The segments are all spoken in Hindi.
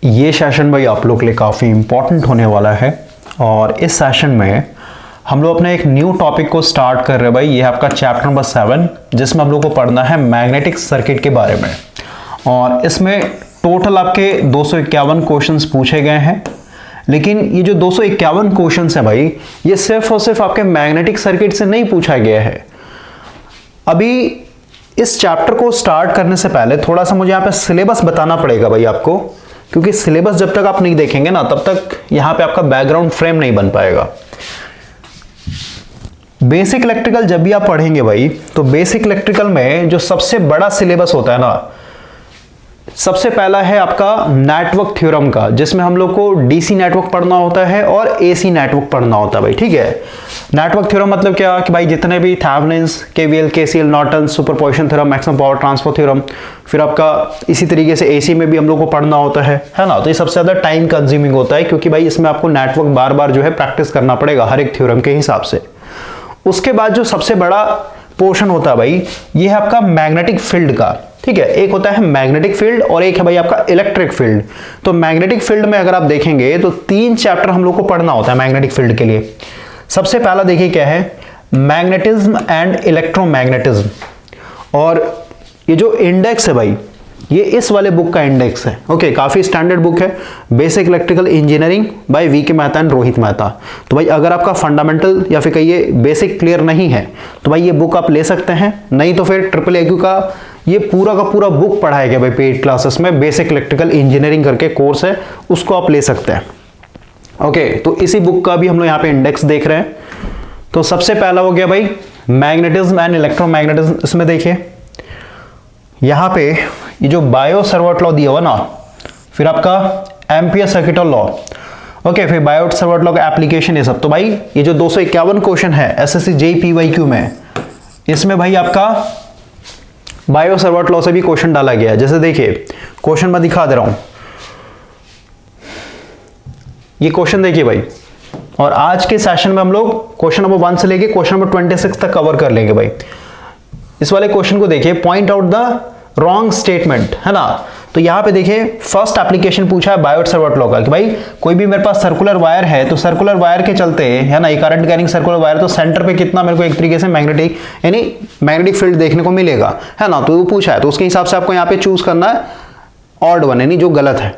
ये सेशन भाई आप लोग के लिए काफ़ी इम्पोर्टेंट होने वाला है और इस सेशन में हम लोग अपने एक न्यू टॉपिक को स्टार्ट कर रहे हैं भाई। ये है आपका चैप्टर नंबर 7 जिसमें हम लोग को पढ़ना है मैग्नेटिक सर्किट के बारे में। और इसमें टोटल आपके 251 क्वेश्चंस पूछे गए हैं, लेकिन ये जो 251 क्वेश्चंस हैं भाई ये सिर्फ और सिर्फ आपके मैग्नेटिक सर्किट से नहीं पूछा गया है। अभी इस चैप्टर को स्टार्ट करने से पहले थोड़ा सा मुझे यहाँ पे सिलेबस बताना पड़ेगा भाई आपको, क्योंकि सिलेबस जब तक आप नहीं देखेंगे ना तब तक यहाँ पे आपका बैकग्राउंड फ्रेम नहीं बन पाएगा। बेसिक इलेक्ट्रिकल जब भी आप पढ़ेंगे भाई तो बेसिक इलेक्ट्रिकल में जो सबसे बड़ा सिलेबस होता है ना, सबसे पहला है आपका नेटवर्क थ्योरम का, जिसमें हम लोग को डीसी नेटवर्क पढ़ना होता है और एसी नेटवर्क पढ़ना होता है भाई। ठीक है, नेटवर्क थ्योरम मतलब क्या कि भाई जितने भी Thevenin's, KVL, KCL, Norton, superposition theorem, maximum power transfer theorem, फिर आपका इसी तरीके से एसी में भी हम लोग को पढ़ना होता है ना। तो ये सबसे ज्यादा टाइम कंज्यूमिंग होता है, क्योंकि भाई इसमें आपको नेटवर्क बार बार जो है प्रैक्टिस करना पड़ेगा हर एक थ्योरम के हिसाब से। उसके बाद जो सबसे बड़ा पोर्शन होता है भाई ये है आपका मैग्नेटिक फील्ड का। ठीक है, एक होता है मैग्नेटिक फील्ड और एक है भाई आपका इलेक्ट्रिक फील्ड। तो मैग्नेटिक फील्ड में अगर आप देखेंगे तो 3 चैप्टर हम लोग को पढ़ना होता है मैग्नेटिक फील्ड के लिए। सबसे पहला देखिए क्या है, मैग्नेटिज्म एंड इलेक्ट्रोमैग्नेटिज्म। और ये जो इंडेक्स है भाई ये इस वाले बुक का इंडेक्स है। ओके, काफी स्टैंडर्ड बुक है, basic electrical engineering by V K Mehta and Rohit Mehta. तो भाई अगर आपका फंडामेंटल या फिर कहिए बेसिक क्लियर नहीं है तो भाई ये बुक आप ले सकते हैं, नहीं तो फिर ट्रिपल AQ का ये पूरा का पूरा बुक पढ़ाया गया भाई पेड क्लासेस में, बेसिक इलेक्ट्रिकल इंजीनियरिंग करके कोर्स है, उसको आप ले सकते हैं। ओके, तो इसी बुक का भी हम लोग यहाँ पे इंडेक्स देख रहे हैं। तो सबसे पहला हो गया भाई मैग्नेटिज्म एंड इलेक्ट्रोमैग्नेटिज्म। इसमें देखिए यहाँ पे ये जो बायो सर्वट लॉ दिया हुआ ना, फिर आपका एम्पियर सर्किट लॉ, ओके, फिर बायो सर्वट लॉ का एप्लीकेशन, ये सब। तो भाई ये जो 251 क्वेश्चन है SSC JEE PYQ में, इसमें भाई आपका बायो सर्वट लॉ से भी क्वेश्चन डाला गया है। जैसे देखिए क्वेश्चन मैं दिखा दे रहा हूं, ये क्वेश्चन देखिए भाई। और आज के सेशन में हम लोग क्वेश्चन नंबर 1 से लेके क्वेश्चन नंबर 26 तक कवर कर लेंगे भाई। इस वाले क्वेश्चन को देखिए, point out the wrong statement, है ना। तो यहां पे देखिए फर्स्ट एप्लीकेशन पूछा है बायो सर्वट लॉ का कि भाई कोई भी मेरे पास सर्कुलर वायर है तो सर्कुलर वायर के चलते, है ना, ये करंट कैरिंग सर्कुलर वायर, तो सेंटर पे कितना मेरे को एक तरीके से मैग्नेटिक यानी मैग्नेटिक फील्ड देखने को मिलेगा, है ना। तो वो पूछा है, तो उसके हिसाब से आपको यहाँ पे चूज करना है ऑड वन, यानी जो गलत है,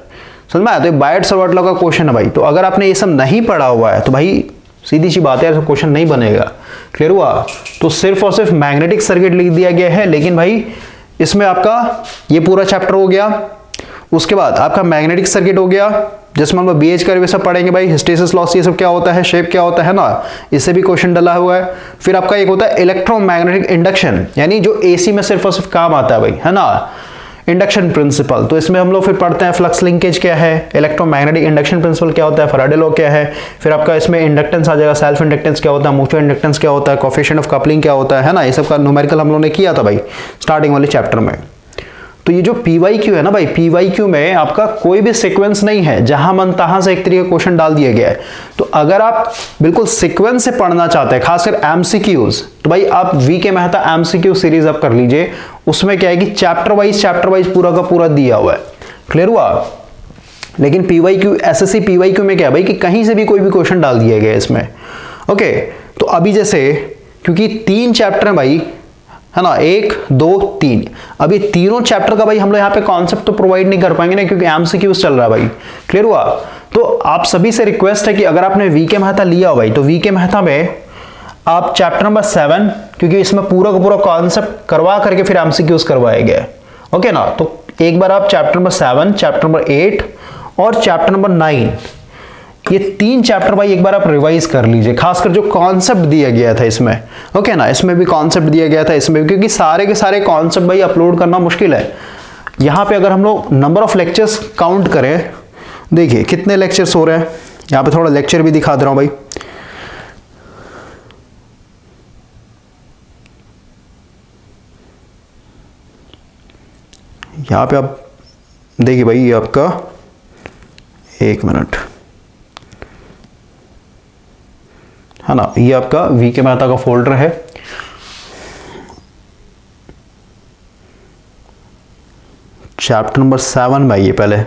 समझ में आया। तो बायो सर्वट लॉ का क्वेश्चन है भाई। तो अगर आपने ये सब नहीं पढ़ा हुआ है तो भाई सीधी सी बात है, क्वेश्चन नहीं बनेगा। क्लियर हुआ। तो सिर्फ और सिर्फ मैग्नेटिक सर्किट लिख दिया गया है, लेकिन भाई इसमें आपका ये पूरा चैप्टर हो गया। उसके बाद आपका मैग्नेटिक सर्किट हो गया, जिसमें हम लोग BH का सब पढ़ेंगे भाई, हिस्टेरिसिस लॉस ये सब क्या होता है, शेप क्या होता है ना, इससे भी क्वेश्चन डला हुआ है। फिर आपका एक होता है इलेक्ट्रोमैग्नेटिक इंडक्शन, यानी जो AC में सिर्फ और सिर्फ काम आता है भाई, है ना, इंडक्शन प्रिंसिपल। तो इसमें हम लोग फिर पढ़ते हैं फ्लक्स लिंकेज क्या है, इलेक्ट्रोमैग्नेटिक इंडक्शन प्रिंसिपल क्या होता है, फैराडे लॉ क्या है। फिर आपका इसमें इंडक्टेंस आ जाएगा, सेल्फ इंडक्टेंस क्या होता है, म्यूचुअल इंडक्टेंस क्या होता है, कोएफिशिएंट ऑफ कपलिंग क्या होता है ना, ये सब का न्यूमेरिकल हम लोगों ने किया था भाई स्टार्टिंग वाले चैप्टर में। तो ये जो PYQ है ना भाई, PYQ में आपका कोई भी सीक्वेंस नहीं है, जहां मन तहां से एक तरीके का क्वेश्चन डाल दिया गया है। तो अगर आप बिल्कुल सीक्वेंस से पढ़ना चाहते हैं, खासकर MCQs, तो भाई आप we K Mehta MCQ series आप कर लीजिए। उसमें क्या है कि चैप्टर वाइज पूरा का पूरा दिया हुआ है। क्लियर हुआ। लेकिन PYQ SSC PYQ में क्या है भाई कि कहीं से भी कोई भी क्वेश्चन डाल दिया गया है इसमें। ओके, तो अभी जैसे क्योंकि 3 चैप्टर है भाई, है ना, 1 2 3, अभी तीनों चैप्टर का भाई हम लोग यहाँ पे कॉन्सेप्ट तो प्रोवाइड नहीं कर पाएंगे ना, क्योंकि MCQs चल रहा है भाई। क्लियर हुआ। तो आप सभी से रिक्वेस्ट है कि अगर आपने वी के मेहता लिया हो भाई, तो वी के मेहता में आप चैप्टर नंबर 7, क्योंकि इसमें पूरा का पूरा कॉन्सेप्ट करवा करके फिर MCQs करवाए गए, ओके ना। तो एक बार आप चैप्टर नंबर 7, चैप्टर नंबर 8 और चैप्टर नंबर 9, ये 3 चैप्टर भाई एक बार आप रिवाइज कर लीजिए, खासकर जो कॉन्सेप्ट दिया गया था इसमें, ओके ना, इसमें भी कॉन्सेप्ट दिया गया था, इसमें भी, क्योंकि सारे के सारे कॉन्सेप्ट भाई अपलोड करना मुश्किल है। यहाँ पे अगर हम लोग नंबर ऑफ लेक्चर्स काउंट करें, देखिए कितने लेक्चर्स हो रहे हैं। यहाँ पे थोड़ा लेक्चर भी दिखा दे रहा हूं भाई। यहाँ पे आप देखिए भाई, ये आपका 1 मिनट, है ना, ये आपका वी के मेहता का फोल्डर है। चैप्टर नंबर 7 भाई, ये पहले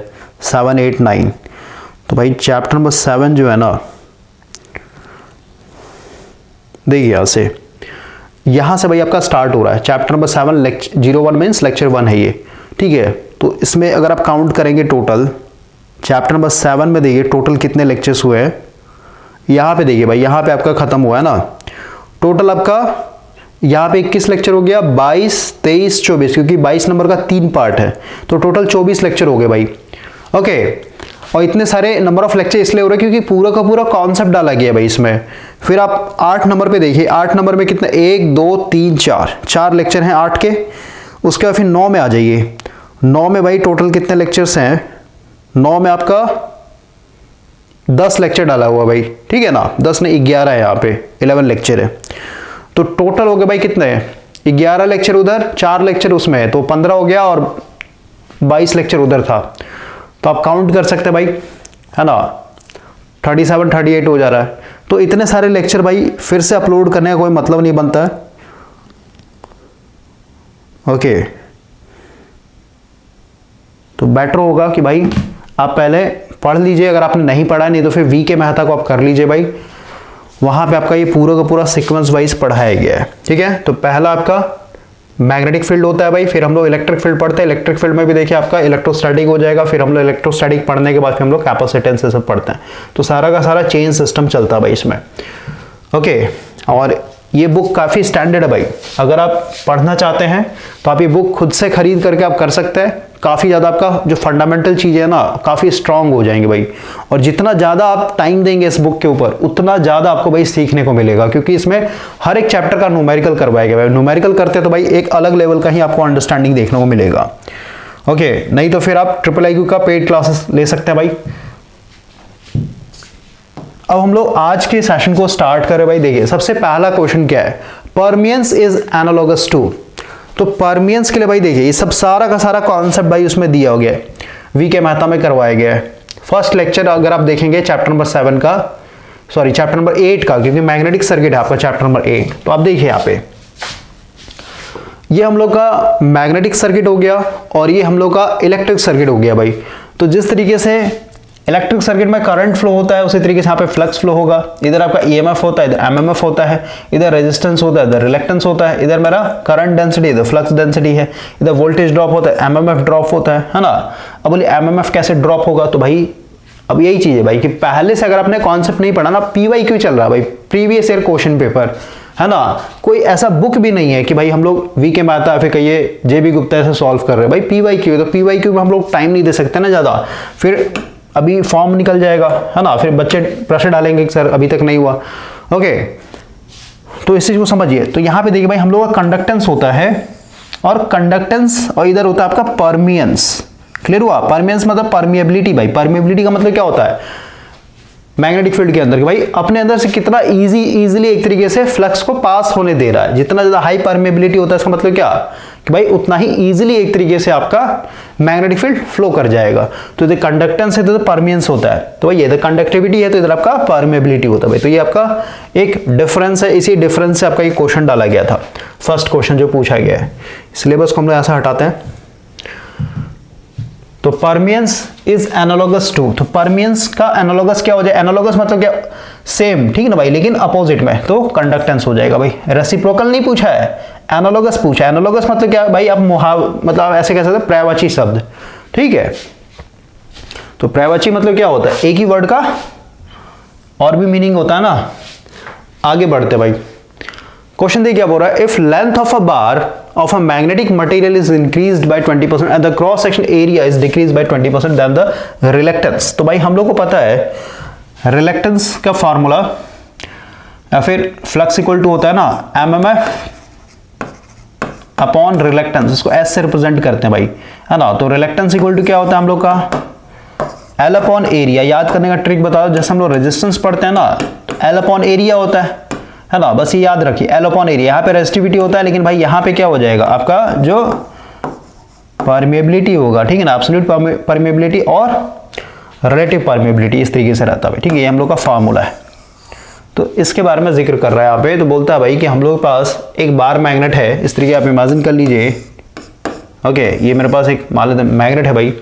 7, 8, 9। तो भाई चैप्टर नंबर 7 जो है ना, देखिए यहाँ से भाई आपका स्टार्ट हो रहा है। चैप्टर नंबर 7 01 मीन्स लेक्चर 1 है ये, ठीक है। तो इसमें अगर आप काउंट करेंगे टोटल, चैप्टर नंबर 7 में देखिए टोटल कितने लेक्चर्स हुए हैं। यहाँ पे देखिए भाई, यहाँ पे आपका खत्म हुआ है ना, टोटल आपका यहाँ पे 21 लेक्चर हो गया, 22, 23, 24, क्योंकि 22 नंबर का 3 पार्ट है, तो टोटल 24 लेक्चर हो गए भाई। ओके, और इतने सारे नंबर ऑफ लेक्चर इसलिए हो रहे हैं क्योंकि पूरा का पूरा कॉन्सेप्ट डाला गया भाई इसमें। फिर आप 8 नंबर पे देखिए, 8 नंबर में कितने, 1, 2, 3, 4 लेक्चर हैं 8 के। उसके बाद फिर 9 में आ जाइए। 9 में भाई टोटल कितने लेक्चर्स हैं, 9 में आपका 10 लेक्चर डाला हुआ भाई, ठीक है ना, 10 ने 11 है, यहाँ पे 11 लेक्चर है। तो टोटल हो गए भाई कितने, 11 लेक्चर उधर, 4 लेक्चर उसमें है, तो 15 हो गया, और 22 लेक्चर उधर था। तो आप काउंट कर सकते हैं भाई, है ना, 37, 38 हो जा रहा है। तो इतने सारे लेक्चर भाई फिर से अपलोड करने का कोई मतलब नहीं बनता है। ओके, तो बेटर होगा कि भाई आप पहले पढ़ लीजिए, अगर आपने नहीं पढ़ा नहीं तो फिर वी के मेहता को आप कर लीजिए भाई, वहां पे आपका ये पूरा का पूरा सीक्वेंस वाइज पढ़ाया गया है, ठीक है। तो पहला आपका मैग्नेटिक फील्ड होता है भाई, फिर हम लोग इलेक्ट्रिक फील्ड पढ़ते हैं। इलेक्ट्रिक फील्ड में भी देखिए आपका इलेक्ट्रोस्टैटिक हो जाएगा, फिर हम लोग इलेक्ट्रोस्टैटिक पढ़ने के बाद फिर हम लोग कैपेसिटेंस से सब पढ़ते हैं। तो सारा का सारा चेन सिस्टम चलता है भाई इसमें। ओके, और ये बुक काफ़ी स्टैंडर्ड है भाई, अगर आप पढ़ना चाहते हैं तो आप ये बुक खुद से खरीद करके आप कर सकते हैं। काफ़ी ज़्यादा आपका जो फंडामेंटल चीज़ें है ना, काफ़ी स्ट्रांग हो जाएंगे भाई, और जितना ज़्यादा आप टाइम देंगे इस बुक के ऊपर उतना ज़्यादा आपको भाई सीखने को मिलेगा, क्योंकि इसमें हर एक चैप्टर का न्यूमेरिकल करवाया गया है। न्यूमेरिकल करते तो भाई एक अलग लेवल का ही आपको अंडरस्टैंडिंग देखने को मिलेगा। ओके, नहीं तो फिर आप IIIQ का पेड क्लासेस ले सकते हैं भाई। अब हम लोग आज के सेशन को स्टार्ट करें भाई। देखिए सबसे पहला क्वेश्चन क्या है, परमियंस इज एनालॉगस टू। तो परमियंस के लिए भाई देखिए ये सब सारा का सारा कॉन्सेप्ट भाई उसमें दिया हो गया है, वी के मेहता में करवाया गया है। फर्स्ट लेक्चर अगर आप देखेंगे चैप्टर नंबर 7 का, सॉरी चैप्टर नंबर 8 का, क्योंकि मैग्नेटिक सर्किट है आपका चैप्टर नंबर 8। तो आप देखिए यहाँ पे ये हम लोग का मैग्नेटिक सर्किट हो गया और ये हम लोग का इलेक्ट्रिक सर्किट हो गया भाई। तो जिस तरीके से इलेक्ट्रिक सर्किट में करंट फ्लो होता है उसी तरीके से यहाँ पे फ्लक्स फ्लो होगा। इधर आपका ईएमएफ होता है, इधर एमएमएफ होता है, इधर रेजिस्टेंस होता है, इधर रिलेक्टेंस होता है, इधर मेरा करंट डेंसिटी, इधर फ्लक्स डेंसिटी है, इधर वोल्टेज ड्रॉप होता है, एमएमएफ ड्रॉप होता है ना। अब बोलिए एमएमएफ कैसे ड्रॉप होगा, तो भाई अब यही चीज है भाई कि पहले से अगर आपने कॉन्सेप्ट नहीं पढ़ा ना, पीवाईक्यू चल रहा है भाई, प्रीवियस ईयर क्वेश्चन पेपर, है ना। कोई ऐसा बुक भी नहीं है कि भाई हम लोग वी के मेहता फिर कहिए जेबी गुप्ता से सॉल्व कर रहे हैं भाई। पीवाईक्यू, तो पीवाईक्यू में हम लोग टाइम नहीं दे सकते ना ज्यादा, फिर अभी फॉर्म निकल जाएगा, है ना, फिर बच्चे प्रश्न डालेंगे कि सर अभी तक नहीं हुआ। ओके, तो इस चीज को समझिए। तो यहाँ पे देखिए भाई हम लोग का कंडक्टेंस होता है, और कंडक्टेंस, और इधर होता है आपका परमियंस। क्लियर हुआ? परमियंस मतलब परमिएबिलिटी भाई। परमिएबिलिटी का मतलब क्या होता है मैग्नेटिक फील्ड के अंदर कि भाई अपने अंदर से कितना इजीली एक तरीके से फ्लक्स को पास होने दे रहा है। जितना ज्यादा हाई परमिएबिलिटी होता है इसका मतलब क्या कि भाई उतना ही इजीली एक तरीके से आपका मैग्नेटिक फील्ड फ्लो कर जाएगा। तो इधर कंडक्टेंस है तो इधर परमियंस होता है, तो भाई इधर कंडक्टिविटी है तो इधर आपका परमिएबिलिटी होता है भाई। तो ये आपका एक डिफरेंस है, इसी डिफरेंस से आपका ये क्वेश्चन डाला गया था, फर्स्ट क्वेश्चन जो पूछा गया है। सिलेबस को हम लोग ऐसा हटाते हैं। तो परमियंस इज एनालॉगस टू, तो परमियंस का एनालॉगस क्या हो जाए, एनालॉगस मतलब क्या, सेम, ठीक है ना भाई, लेकिन अपोजिट में, तो कंडक्टेंस हो जाएगा भाई। रेसिप्रोकल नहीं पूछा है, एनालॉगस पूछा है। एनालॉगस मतलब क्या भाई, आप मतलब आप ऐसे कह सकते हैं पर्यायवाची शब्द, ठीक है। तो पर्यायवाची मतलब क्या होता है, एक ही वर्ड का और भी मीनिंग होता है ना। आगे बढ़ते भाई, क्वेश्चन देखिए क्या बोल रहा है, if length of a bar of a magnetic material is increased by 20% and the cross section area is decreased by 20% than the reluctance। तो भाई हम लोग को पता है reluctance का फॉर्मूला या फिर फ्लक्स इक्वल टू होता है ना MMF अपॉन रिलेक्टेंस, इसको S से रिप्रेजेंट करते हैं भाई, है ना। तो रिलेक्टेंस इक्वल टू क्या होता है हम लोग का L अपॉन एरिया। याद करने का ट्रिक बताओ, जैसे हम लोग रेजिस्टेंस पढ़ते हैं ना तो L अपॉन एरिया होता है ना, बस ये याद रखिए L अपॉन एरिया। यहाँ पे रेजिस्टिविटी होता है, लेकिन भाई यहाँ पे क्या हो जाएगा आपका जो परमिएबिलिटी होगा, ठीक है ना, एब्सोल्यूट परमिएबिलिटी और रिलेटिव परमिएबिलिटी, इस तरीके से रहता है, ठीक है। ये हम लोग का फार्मूला है, तो इसके बारे में जिक्र कर रहा है यहाँ पे। तो बोलता है भाई कि हम लोग के पास एक बार मैग्नेट है, इस तरीके आप इमेजिन कर लीजिए। ओके, ये मेरे पास एक मान लेते मैग्नेट है भाई,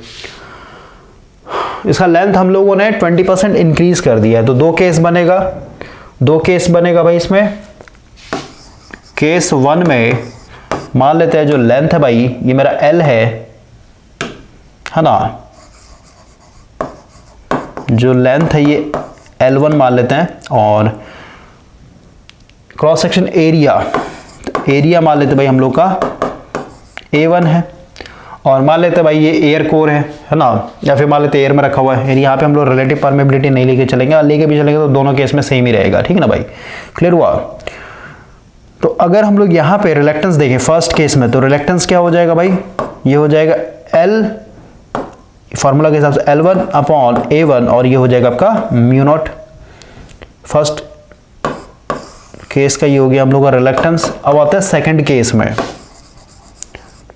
इसका लेंथ हम लोगों ने 20% इंक्रीज कर दिया है, तो दो केस बनेगा भाई इसमें। केस 1 में मान लेते हैं जो लेंथ है भाई ये मेरा L है ना, जो लेंथ है ये L1 मान लेते हैं, और क्रॉस सेक्शन एरिया मान लेते हैं भाई हम लोग का A1 है, और मान लेते हैं भाई ये एयर कोर है ना, या फिर मान लेते हैं एयर में रखा हुआ है, यानी यहाँ पे हम लोग रिलेटिव परमेबिलिटी नहीं लेके चलेंगे, और लेके भी चलेंगे तो दोनों केस में सेम ही रहेगा, ठीक है ना भाई, क्लियर हुआ। तो अगर हम लोग यहाँ पे रिलेक्टेंस देखें फर्स्ट केस में, तो रिलेक्टेंस क्या हो जाएगा भाई, ये हो जाएगा L फार्मूला के हिसाब से L1 अपॉन A1, और ये हो जाएगा आपका म्यू नॉट। फर्स्ट केस का ये हो गया हम लोग का रिलेक्टेंस। अब आता है सेकंड केस में,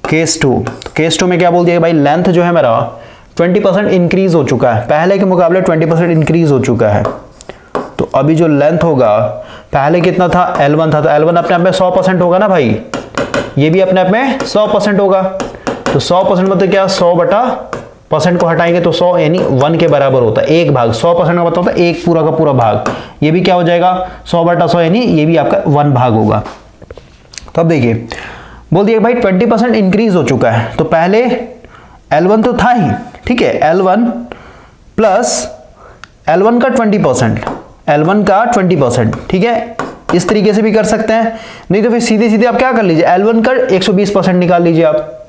केस 2। केस 2 में क्या बोल दिया भाई, लेंथ जो है मेरा 20% इंक्रीज हो चुका है, पहले के मुकाबले 20% इंक्रीज हो चुका है। तो अभी जो लेंथ होगा, पहले कितना था L1 था, तो L1 अपने आप में 100% होगा ना भाई, ये भी अपने आप में 100% होगा। तो 100% मतलब क्या, 100/% को हटाएंगे तो 100 यानी 1 के बराबर होता है, 1 भाग 100% का मतलब होता है 1 पूरा का पूरा भाग, ये भी क्या हो जाएगा 100/100 यानी ये भी आपका 1 भाग होगा। तो अब देखिए बोल दिया भाई 20% इंक्रीज हो चुका है, तो पहले L1 तो था ही, ठीक है, L1 प्लस L1 का 20%, ठीक है, इस तरीके से भी कर सकते हैं, नहीं तो फिर सीधे सीधे आप क्या कर लीजिए, L1 का 120% निकाल लीजिए आप,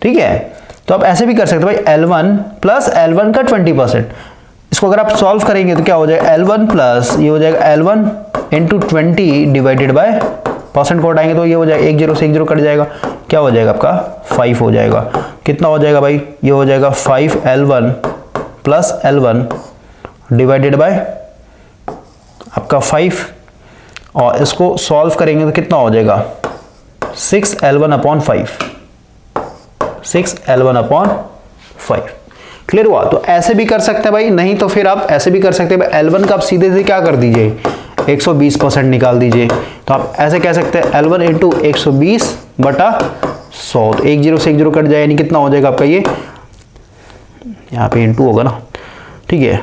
ठीक है। तो आप ऐसे भी कर सकते हैं भाई, L1 प्लस L1 का 20%, इसको अगर आप सॉल्व करेंगे तो क्या हो जाएगा, L1 प्लस ये हो जाएगा L1 into 20 divided by percent को हटाएंगे तो ये हो जाएगा 1 0 से 1 0 कट जाएगा, क्या हो जाएगा आपका 5 हो जाएगा। कितना हो जाएगा भाई, ये हो जाएगा 5L1 plus L1 divided by आपका 5, और इसको सॉल्व करेंगे तो कितना हो जाएगा 6L1/5, 6L1/5। क्लियर हुआ। तो ऐसे भी कर सकते हैं भाई, नहीं तो फिर आप ऐसे भी कर सकते हैं भाई, L1 का आप सीधे से क्या कर दीजिए 120% निकाल दीजिए, तो आप ऐसे कह सकते हैं L1 इंटू 120/100, तो 1 0 से 1 0 कट जाए, यानी कितना हो जाएगा आपका, ये यहाँ पे इंटू होगा ना, ठीक है,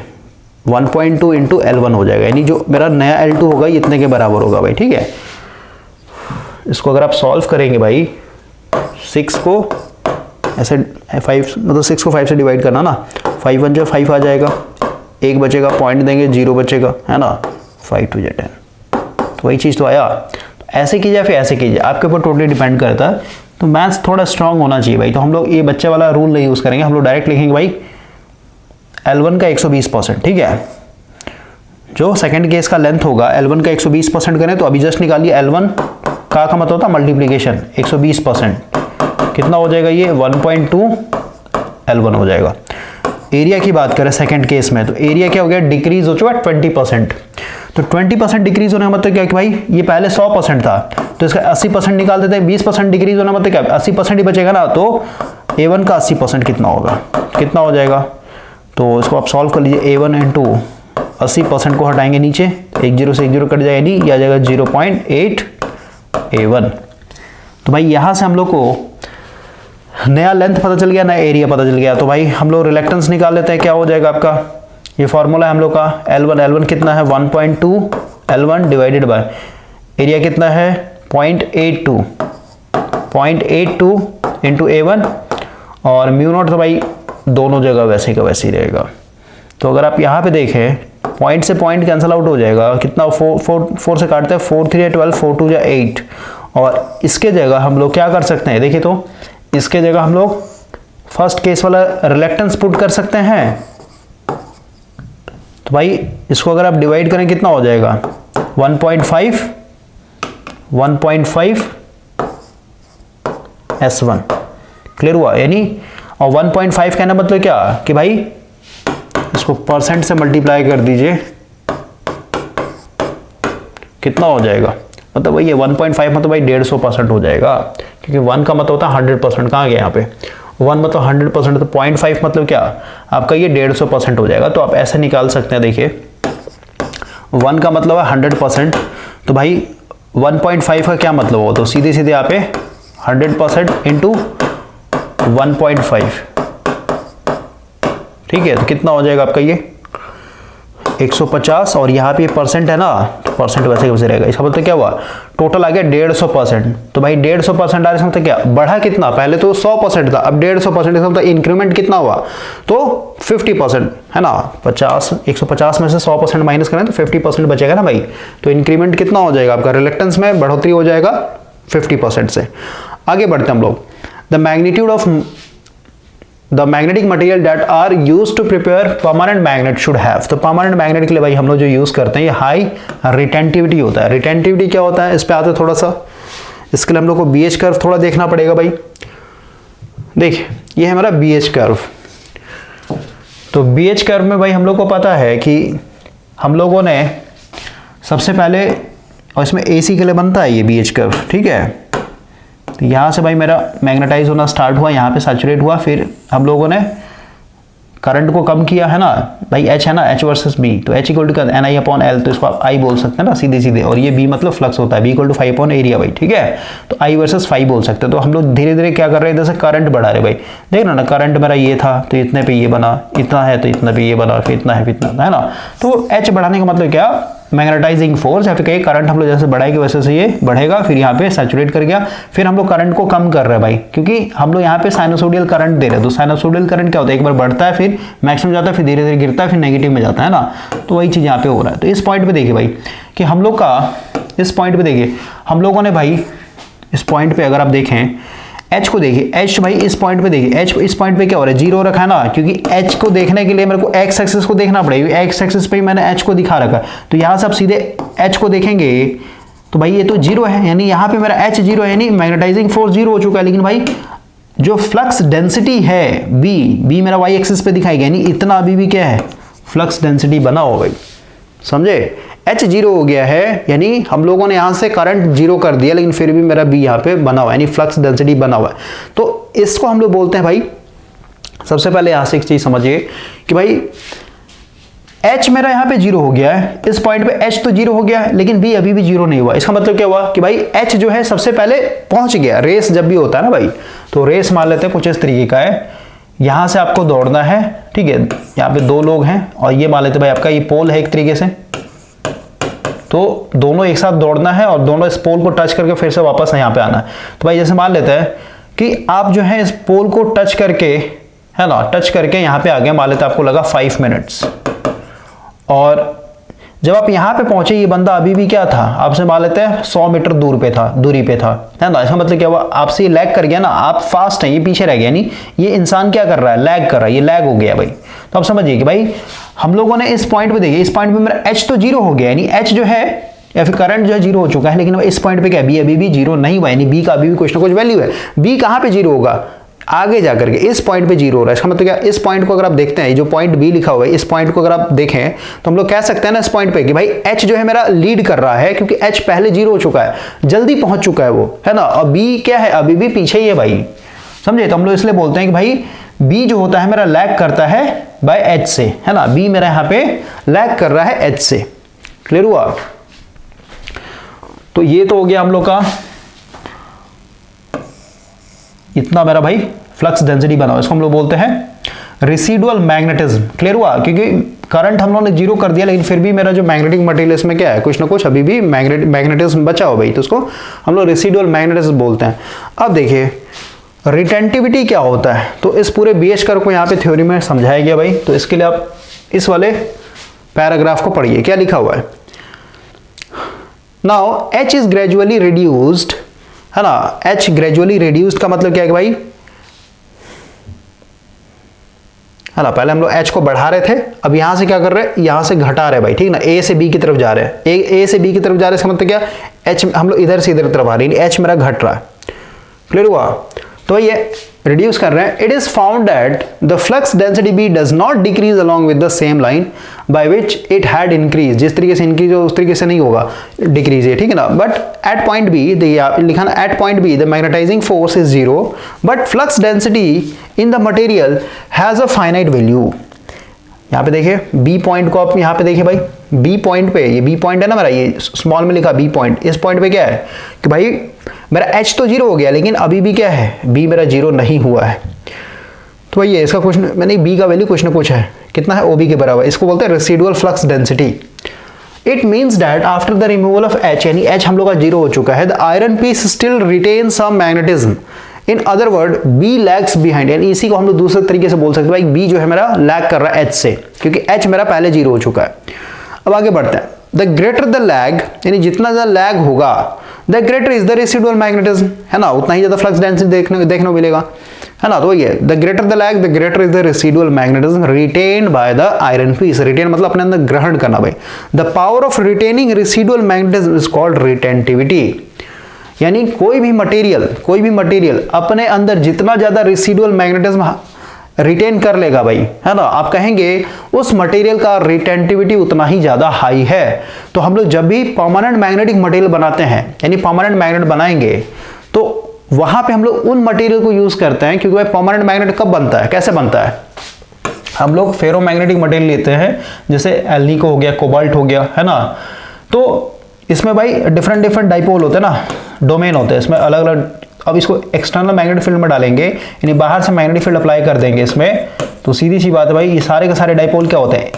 1.2 इंटू L1 हो जाएगा, यानी जो मेरा नया L2 होगा ये इतने के बराबर होगा भाई, ठीक है। इसको अगर आप सॉल्व करेंगे भाई, 6 को ऐसे 5 मतलब 6 को 5 से डिवाइड करना ना, 5 1 जो 5 आ जाएगा, 1 बचेगा, पॉइंट देंगे 0 बचेगा, है ना, 5 2 10, तो वही चीज़ तो आया। तो ऐसे कीजिए या फिर ऐसे कीजिए, आपके ऊपर टोटली डिपेंड करता है। तो मैथ्स थोड़ा स्ट्रांग होना चाहिए भाई, तो हम लोग ये बच्चे वाला रूल नहीं यूज़ करेंगे, हम लोग डायरेक्ट लिखेंगे भाई L1 का 120%, ठीक है। जो सेकंड केस का लेंथ होगा L1 का 120% करें, तो अभी जस्ट निकालिए L1 का मतलब होता है मल्टीप्लीकेशन 120%, कितना हो जाएगा ये 1.2 L1 हो जाएगा। एरिया की बात करें सेकंड केस में, तो एरिया क्या हो गया, डिक्रीज हो चुका है 20%। तो 20% डिक्रीज होने का मतलब क्या कि भाई ये पहले 100% था, तो इसका 80% निकाल देते हैं, 20% डिक्रीज होने का मतलब क्या 80% ही बचेगा ना, तो A1 का 80% कितना होगा, कितना हो जाएगा, तो इसको आप सॉल्व कर लीजिए, A1 इंटू 80% को हटाएंगे नीचे, 1 0 से 1 0 कट जाएगा, नहीं यह आ जाएगा 0.8 A1। तो भाई यहाँ से हम लोग को नया लेंथ पता चल गया, नया एरिया पता चल गया। तो भाई हम लोग रिलेक्टेंस निकाल लेते हैं, क्या हो जाएगा आपका, ये फॉर्मूला है हम लोग का L1 कितना है 1.2 L1 डिवाइडेड बाय एरिया कितना है 0.82 इंटू A1, और म्यू नॉट तो भाई दोनों जगह वैसे का वैसे ही रहेगा। तो अगर आप यहाँ पे देखें, पॉइंट से पॉइंट कैंसिल आउट हो जाएगा, कितना 4 से काटते हैं, 4 3 12, 4 2 8, और इसके जगह हम लोग क्या कर सकते हैं, देखिए तो इसके जगह हम लोग फर्स्ट केस वाला रिलेक्टेंस पुट कर सकते हैं। तो भाई इसको अगर आप डिवाइड करें कितना हो जाएगा 1.5 S1, क्लियर हुआ, यानी और 1.5 कहना मतलब क्या कि भाई इसको परसेंट से मल्टीप्लाई कर दीजिए, कितना हो जाएगा, मतलब वही है 1.5 मतलब भाई 150% हो जाएगा, क्योंकि 1 का मतलब होता है 100%, कहाँ गया यहाँ पे 1 मतलब 100%, तो 0.5 मतलब क्या आपका ये 150% हो जाएगा। तो आप ऐसे निकाल सकते हैं, देखिए 1 का मतलब है 100%, तो भाई 1.5 का क्या मतलब हो, तो सीधे सीधे यहाँ पे 100% इंटू 1.5, ठीक है, तो कितना हो जाएगा आपका ये 150, और यहाँ पे परसेंट है ना, तो परसेंट वैसे कैसे रहेगा, इसका मतलब क्या हुआ, टोटल आ गया 150%। तो भाई 150% आ रहा है, मतलब क्या बढ़ा कितना, पहले तो 100% था, अब 150%, इसका मतलब इंक्रीमेंट कितना हुआ, तो 50% है ना, 150 में से 100% माइनस करें तो 50% बचेगा ना भाई। तो इंक्रीमेंट कितना हो जाएगा आपका, रिलेक्टेंस में बढ़ोतरी हो जाएगा 50% से। आगे बढ़ते हैं हम लोग, the magnitude of the magnetic material that are used to prepare permanent magnet should have। तो permanent magnet के लिए भाई हम लोग जो यूज करते हैं ये हाई रिटेंटिविटी होता है। रिटेंटिविटी क्या होता है, इस पे आते हैं थोड़ा सा, इसके लिए हम लोग को BH कर्व थोड़ा देखना पड़ेगा भाई। देखिए ये है हमारा BH कर्व। तो BH कर्व में भाई हम लोग को पता है कि हम लोगों ने सबसे पहले, और इसमें AC के लिए बनता है ये BH कर्व, ठीक है। तो यहाँ से भाई मेरा मैग्नेटाइज होना स्टार्ट हुआ, यहाँ पे सैचुरेट हुआ, फिर हम लोगों ने करंट को कम किया है ना भाई, H है ना, H वर्सेस B, तो H इक्वल टू NI/L, तो इसको आप I बोल सकते हैं ना सीधे सीधे, और ये B मतलब फ्लक्स होता है, B इक्वल टू 5 एरिया भाई, ठीक है। तो I वर्सेस 5 बोल सकते हैं। तो हम लोग धीरे धीरे क्या कर रहे हैं, जैसे करंट बढ़ा रहे भाई, देख ना करंट मेरा ये था तो इतने पे ये बना, इतना है तो इतना पे ये बना, फिर इतना है फिर इतना है ना। तो H बढ़ाने का मतलब क्या, मैग्नेटाइजिंग फोर्स, या फिर कहीं करंट हम लोग जैसे बढ़ाएंगे वैसे से ये बढ़ेगा, फिर यहाँ पे सैचुरेट कर गया, फिर हम लोग करंट को कम कर रहे हैं भाई, क्योंकि हम लोग यहाँ पे साइनोसोडियल करंट दे रहे हैं। तो साइनोसोडियल करंट क्या होता है, एक बार बढ़ता है फिर मैक्सिमम जाता है, फिर धीरे धीरे गिरता है, फिर नेगेटिव में जाता है ना। तो वही चीज़ यहाँ पे हो रहा है। तो इस पॉइंट पे देखिए भाई कि हम लोग का, इस पॉइंट पे देखिए हम लोगों ने भाई, इस पॉइंट पे अगर आप देखें H को देखिए, H भाई इस पॉइंट पे देखिए, H इस पॉइंट पे क्या हो रहा है, 0 रखा है ना, क्योंकि H को देखने के लिए मेरे को x एक्सिस को देखना पड़ेगा, x एक्सिस पे ही मैंने H को दिखा रखा है। तो यहाँ से आप सीधे H को देखेंगे तो भाई ये तो 0 है, यानी यहाँ पे मेरा H 0 है, यानी मैग्नेटाइजिंग फोर्स 0 हो चुका है। लेकिन भाई जो फ्लक्स डेंसिटी है B मेरा y एक्सिस पे दिखाएगा, यानी इतना अभी भी क्या है, फ्लक्स डेंसिटी बना हो भाई, समझे। H 0 हो गया है, यानी हम लोगों ने यहाँ से करंट 0 कर दिया, लेकिन फिर भी मेरा B यहाँ पे बना हुआ है, यानी फ्लक्स डेंसिटी बना हुआ है। तो इसको हम लोग बोलते हैं भाई, सबसे पहले यहाँ से एक चीज समझिए कि भाई H मेरा यहाँ पे 0 हो गया है, इस पॉइंट पे H तो 0 हो गया है, लेकिन B अभी भी 0 नहीं हुआ। इसका मतलब क्या हुआ कि भाई H जो है सबसे पहले पहुंच गया। रेस जब भी होता है ना भाई, तो रेस मान लेते हैं कुछ इस तरीके का है, यहाँ से आपको दौड़ना है, ठीक है, यहाँ पे 2 लोग हैं, और ये मान लेते भाई आपका ये पोल है एक तरीके से, तो दोनों एक साथ दौड़ना है और दोनों इस पोल को टच करके फिर से वापस यहाँ पे आना है। तो भाई जैसे मान लेते हैं कि आप जो है इस पोल को टच करके, है ना, टच करके यहाँ पे आ गए, मान लेते हैं आपको लगा 5 मिनट्स, और जब आप यहाँ पे पहुंचे ये बंदा अभी भी क्या था, आपसे मान लेते हैं 100 मीटर दूरी पे था, है ना। इसका मतलब क्या हुआ, आपसे ये लैग कर गया ना, आप फास्ट हैं, ये पीछे रह गया, नहीं ये इंसान क्या कर रहा है, लैग कर रहा है, ये लैग हो गया भाई। तो आप समझिए कि भाई हम लोगों ने इस पॉइंट पे देखिए, इस पॉइंट पे मेरा H तो 0 हो गया, यानी H जो है या फिर करंट जो है 0 हो चुका है, लेकिन इस पॉइंट पे क्या B अभी भी 0 नहीं हुआ, यानी B का अभी भी कुछ ना कुछ वैल्यू है। B कहाँ पे 0 होगा, आगे जाकर के इस पॉइंट पे 0 हो रहा है। इसका मतलब क्या, इस पॉइंट को अगर आप देखते हैं, जो पॉइंट B लिखा हुआ है, इस पॉइंट को अगर आप देखें तो हम लोग कह सकते हैं ना इस पॉइंट पे कि भाई H जो है मेरा लीड कर रहा है, क्योंकि H पहले 0 हो चुका है, जल्दी पहुंच चुका है वो, है ना, और B क्या है, अभी भी पीछे ही है भाई, समझे। तो हम लोग इसलिए बोलते हैं कि भाई B जो होता है मेरा लैग करता है बाय H से, है ना, B मेरा यहाँ पे लैग कर रहा है H से। क्लियर हुआ। तो ये तो हो गया हम लोग का, इतना मेरा भाई फ्लक्स डेंसिटी बना हुआ, इसको हम लोग बोलते हैं रेसिडुअल मैग्नेटिज्म। क्लियर हुआ, क्योंकि करंट हम लोगों ने 0 कर दिया, लेकिन फिर भी मेरा जो मैग्नेटिक मटेरियल इसमें क्या है, कुछ ना कुछ अभी भी मैग्नेटिज्म बचा हो भाई, तो उसको हम लोग रेसिडुअल मैग्नेटिज्म बोलते हैं। अब देखिए रिटेंटिविटी क्या होता है, तो इस पूरे BH कर्व को यहाँ पे थ्योरी में समझाया गया भाई। तो इसके लिए आप इस वाले पैराग्राफ को पढ़िए, क्या लिखा हुआ है। Now H is gradually reduced, है ना, H ग्रेजुअली रिड्यूस्ड का मतलब क्या है कि भाई, है ना, पहले हम लोग H को बढ़ा रहे थे, अब यहां से क्या कर रहे हैं, यहां से घटा रहे हैं भाई, ठीक ना, A से B की तरफ जा रहे हैं, A से B की तरफ जा रहे हैं, इसका मतलब क्या, H हम लोग इधर से इधर तरफ आ रहे हैं, H मेरा घट रहा है। क्लियर हुआ। तो ये रिड्यूस कर रहे हैं। It is found that the flux density B does not decrease along with the same line by which it had increase, जिस तरीके से इंक्रीज हो उस तरीके से नहीं होगा डिक्रीज, है ठीक है ना। बट एट पॉइंट B, देखिए लिखा ना, at point B the magnetising force is 0 but flux density in the material has a finite value. यहाँ पे देखिए B पॉइंट को आप यहाँ पे देखिए भाई, B पॉइंट पे, ये B पॉइंट है ना मेरा, ये स्मॉल में लिखा B पॉइंट, इस पॉइंट पे क्या है कि भाई मेरा H तो 0 हो गया, लेकिन अभी भी क्या है, B मेरा 0 नहीं हुआ है। तो वही है इसका क्वेश्चन, मैंने बी का वैल्यू कुछ ना कुछ है, कितना है, OB के बराबर। इसको बोलते हैं residual flux density. It means that after the removal of H, यानी H हम लोग का जीरो हो चुका है, the iron piece still retain some magnetism. In other word B lags behind, यानी इसी को हम लोग दूसरे तरीके से बोल सकते हैं भाई B जो है मेरा लैग कर रहा है H से, क्योंकि H मेरा पहले जीरो हो चुका है। अब आगे बढ़ते हैं। द ग्रेटर द लैग, यानी जितना ज्यादा लैग होगा, the greater is the residual magnetism, है ना, उतना ही ज्यादा फ्लक्स डेंसिटी देखने को मिलेगा, है ना। तो वही है, the greater the lag the greater is the residual magnetism retained by the iron piece. Retain मतलब अपने अंदर ग्रहण करना भाई। The power of retaining residual magnetism is called retentivity. यानी कोई भी मटेरियल अपने अंदर जितना ज्यादा रेसिडुअल मैग्नेटिज्म रिटेन कर लेगा भाई, है ना, आप कहेंगे उस मटेरियल का रिटेंटिविटी उतना ही ज्यादा हाई है। तो हम लोग जब भी परमानेंट मैग्नेटिक मटेरियल बनाते हैं, यानी परमानेंट मैग्नेट बनाएंगे, तो वहां पे हम लोग उन मटेरियल को यूज करते हैं, क्योंकि भाई परमानेंट मैग्नेट कब बनता है, कैसे बनता है, हम लोग फेरोमैग्नेटिक मटेरियल लेते हैं, जैसे एल्निको हो गया, कोबाल्ट हो गया, है ना। तो इसमें भाई डिफरेंट डाइपोल होते हैं ना, डोमेन होते हैं इसमें अलग अलग। अब इसको एक्सटर्नल मैग्नेटिक फील्ड में डालेंगे, यानी बाहर से मैग्नेटिक फील्ड अप्लाई कर देंगे इसमें, तो सीधी सी बात है भाई, ये सारे के सारे डाइपोल क्या होते हैं,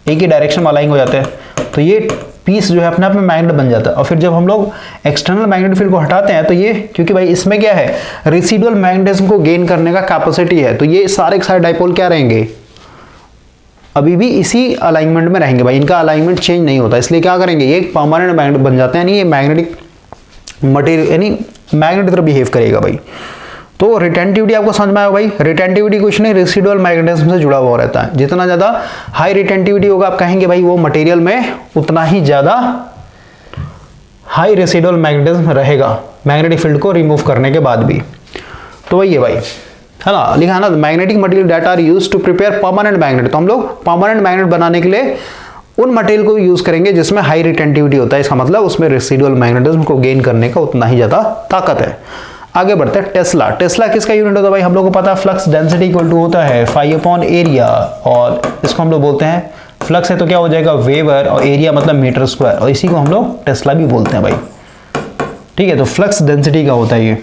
एक ही डायरेक्शन में अलाइन हो जाते हैं। तो ये पीस जो है अपने आप में मैग्नेट बन जाता है। और फिर जब हम लोग एक्सटर्नल मैग्नेटिक फील्ड को हटाते हैं, तो ये क्योंकि भाई इसमें क्या है, रेसिडुअल मैग्नेटिज्म को गेन करने का कैपेसिटी है, तो ये सारे के सारे डाइपोल क्या रहेंगे, अभी भी इसी अलाइनमेंट में रहेंगे भाई, इनका अलाइनमेंट चेंज नहीं होता। इसलिए क्या करेंगे, ये एक परमानेंट मैग्नेट बन जाते हैं, यानी ये मैग्नेटिक मटेरियल यानी मैग्नेट की तरह बिहेव करेगा भाई। तो रिटेंटिविटी आपको समझ में आया भाई। रिटेंटिविटी कुछ नहीं, रेसिडुअल मैग्नेटिज्म से जुड़ा हुआ रहता है। जितना ज्यादा हाई रिटेंटिविटी होगा, आप कहेंगे भाई वो मटेरियल में उतना ही ज्यादा हाई रेसिडुअल मैग्नेटिज्म रहेगा, मैग्नेटिक फील्ड को रिमूव करने के बाद भी। तो वही है भाई, है ना, लिखा है ना, magnetic material that are used to prepare permanent magnet. तो हम लोग परमानेंट मैग्नेट बनाने के लिए उन मटेरियल को यूज करेंगे जिसमें हाई रिटेंटिविटी होता है। इसका मतलब उसमें रेसिडुअल मैग्नेटिज्म को गेन करने का उतना ही ज्यादा ताकत है। आगे बढ़ते हैं। टेस्ला। टेस्ला किसका यूनिट होता है भाई, हम लोग को पता है फ्लक्स डेंसिटी इक्वल टू होता है फाई अपॉन एरिया, और इसको हम लोग बोलते हैं फ्लक्स है तो क्या हो जाएगा वेबर, और एरिया मतलब मीटर स्क्वायर, और इसी को हम लोग टेस्ला भी बोलते हैं भाई। ठीक है, तो फ्लक्स डेंसिटी का होता है ये।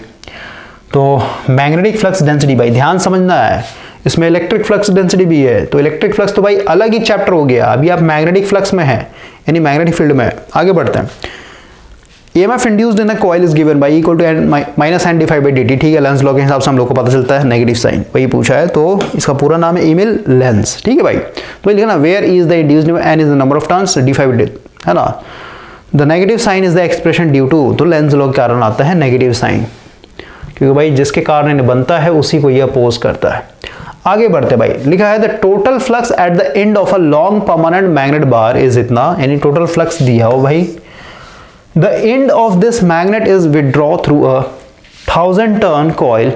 तो मैग्नेटिक फ्लक्स डेंसिटी भाई ध्यान समझना है, इसमें इलेक्ट्रिक फ्लक्स डेंसिटी भी है। तो इलेक्ट्रिक फ्लक्स तो भाई अलग ही चैप्टर हो गया, अभी आप मैग्नेटिक फ्लक्स में हैं, यानी मैग्नेटिक फील्ड में। आगे बढ़ते हैं। EMF induced in a coil is given by equal to minus n divide by dt। ठीक है, लेंस लॉ के हिसाब से हम लोग को पता चलता है नेगेटिव साइन, वही पूछा है। तो इसका पूरा नाम है ईमेल लेंस। ठीक है भाई, तो भाई लिखा ना, where is the induced n is the number of turns divided, है ना, the negative sign is the expression due to, तो लेंस लॉ के कारण आता है नेगेटिव साइन, क्योंकि भाई जिसके कारण बनता है उसी को ये अपोज करता है। आगे बढ़ते भाई, लिखा है the total flux at the end of a long permanent magnet bar is इतना, यानी टोटल फ्लक्स दिया हो भाई। The end of this magnet is withdraw through a 1000 turn coil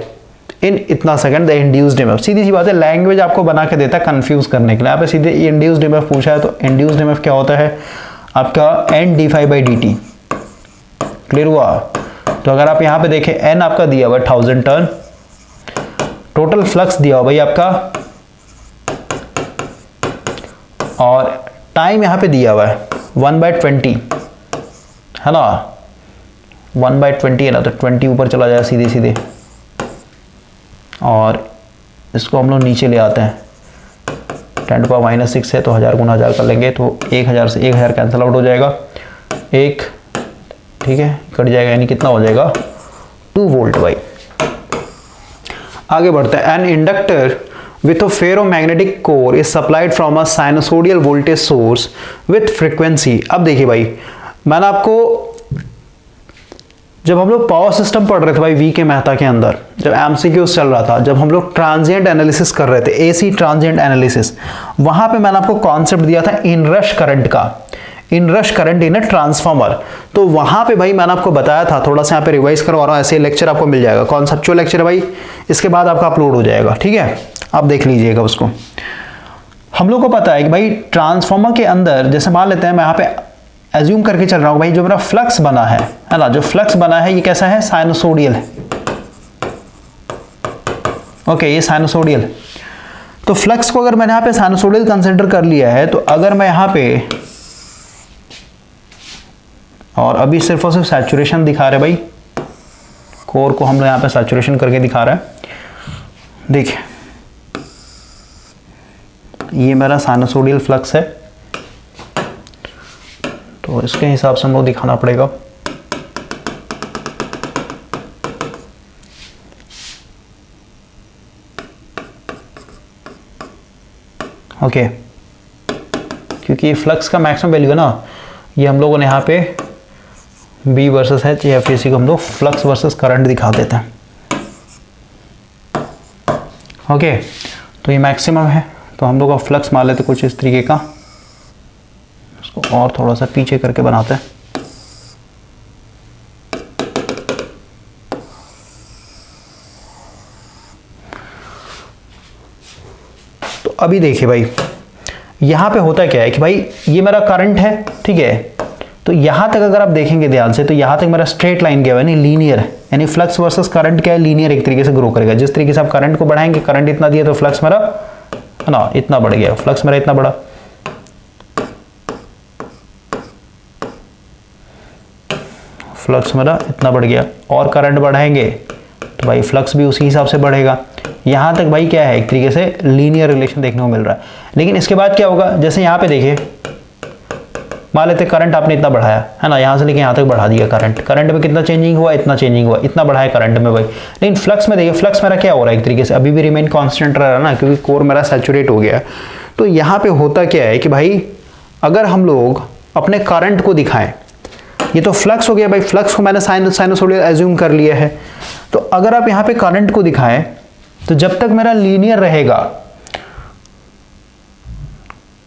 in इतना सेकंड द इंड्यूस्ड EMF। सीधी सी बात है, लैंग्वेज आपको बना के देता है कंफ्यूज करने के लिए। आप सीधे इंड्यूस्ड EMF पूछा है, तो इंड्यूस्ड EMF क्या होता है आपका n d∅dt। क्लियर हुआ। तो अगर आप यहां पे देखें n आपका दिया हुआ 1000 टर्न, टोटल फ्लक्स दिया हुआ भाई आपका, और टाइम यहां पे दिया हुआ है 1/20, है ना, 1/20 है ना, तो 20 ऊपर चला जाए सीधे सीधे, और इसको हम लोग नीचे ले आते हैं, 10⁻⁻⁶ है तो 1000 गुना 1000 कर लेंगे, तो 1000 से 1000 कैंसिल आउट हो जाएगा, एक ठीक है कट जाएगा, यानी कितना हो जाएगा 2 वोल्ट भाई। आगे बढ़ते हैं। An inductor with a ferromagnetic core is supplied from a sinusoidal voltage source with frequency. अब देखिए भाई, मैंने आपको जब हम लोग पावर सिस्टम पढ़ रहे थे भाई वी के मेहता के अंदर, जब एमसीक्यूज चल रहा था, जब हम लोग ट्रांजिएंट एनालिसिस कर रहे थे, एसी ट्रांजिएंट एनालिसिस, वहां पे मैंने आपको कॉन्सेप्ट दिया था इनरश करंट का, inrush current in a transformer. तो वहां पे भाई मैंने आपको बताया था, थोड़ा सा यहाँ पे रिवाइज करवा रहा हूँ, ऐसे लेक्चर आपको मिल जाएगा, कॉन्सेप्चुअल लेक्चर है भाई, इसके बाद आपका अपलोड हो जाएगा। ठीक है, आप देख लीजिएगा उसको। हम लोग को पता है कि भाई ट्रांसफार्मर के अंदर, जैसे मान लेते हैं मैं यहाँ पे एज्यूम करके चल रहा हूँ भाई, जो मेरा फ्लक्स बना है ना, जो फ्लक्स बना है ये कैसा है, साइनसोडियल है। ओके, ये साइनसोडियल। तो फ्लक्स को अगर मैंने यहाँ पे साइनसोडियल कंसिडर कर लिया है, तो अगर मैं यहाँ पे, और अभी सिर्फ और सिर्फ सैचुरेशन दिखा रहे भाई, कोर को हम लोग यहाँ पे सैचुरेशन करके दिखा रहे हैं। देखिए ये मेरा साइनसोइडल फ्लक्स है, तो इसके हिसाब से हमको दिखाना पड़ेगा। ओके, क्योंकि फ्लक्स का मैक्सिमम वैल्यू है ना, ये हम लोगों ने यहाँ पे बी वर्सेस एच या फिर इसी को हम लोग फ्लक्स वर्सेस करंट दिखा देते हैं। ओके, तो ये मैक्सिमम है, तो हम लोग का फ्लक्स मान लेते कुछ इस तरीके का, इसको और थोड़ा सा पीछे करके बनाते हैं। तो अभी देखिए भाई, यहाँ पे होता क्या है कि भाई ये मेरा करंट है, ठीक है, तो यहाँ तक अगर आप देखेंगे ध्यान से, तो यहाँ तक मेरा स्ट्रेट लाइन क्या है, यानी लीनियर है, यानी फ्लक्स वर्सेस करंट क्या है, लीनियर एक तरीके से ग्रो करेगा। जिस तरीके से आप करंट को बढ़ाएंगे, करंट इतना दिया तो फ्लक्स मेरा है ना इतना बढ़ गया, फ्लक्स मेरा इतना बढ़ा, फ्लक्स मेरा इतना बढ़ गया, और करंट बढ़ाएंगे तो भाई फ्लक्स भी उसी हिसाब से बढ़ेगा। यहाँ तक भाई क्या है, एक तरीके से लीनियर रिलेशन देखने को मिल रहा है। लेकिन इसके बाद क्या होगा, जैसे यहाँ पे देखिए, मान लेते करंट आपने इतना बढ़ाया है ना, यहाँ से लेके यहाँ तक बढ़ा दिया करंट में कितना चेंजिंग हुआ, इतना चेंजिंग हुआ, इतना बढ़ाया करंट में भाई। लेकिन फ्लक्स में देखिए, फ्लक्स मेरा क्या हो रहा है, एक तरीके से अभी भी रिमेन कांस्टेंट रह रहा है ना, क्योंकि कोर मेरा सैचुरेट हो गया है। तो यहाँ पे होता क्या है कि भाई अगर हम लोग अपने करंट को दिखाएं, ये तो फ्लक्स हो गया भाई, फ्लक्स को मैंने साइनसोइडल एज्यूम कर लिया है, तो अगर आप यहाँ पे करंट को दिखाएं तो जब तक मेरा लीनियर रहेगा,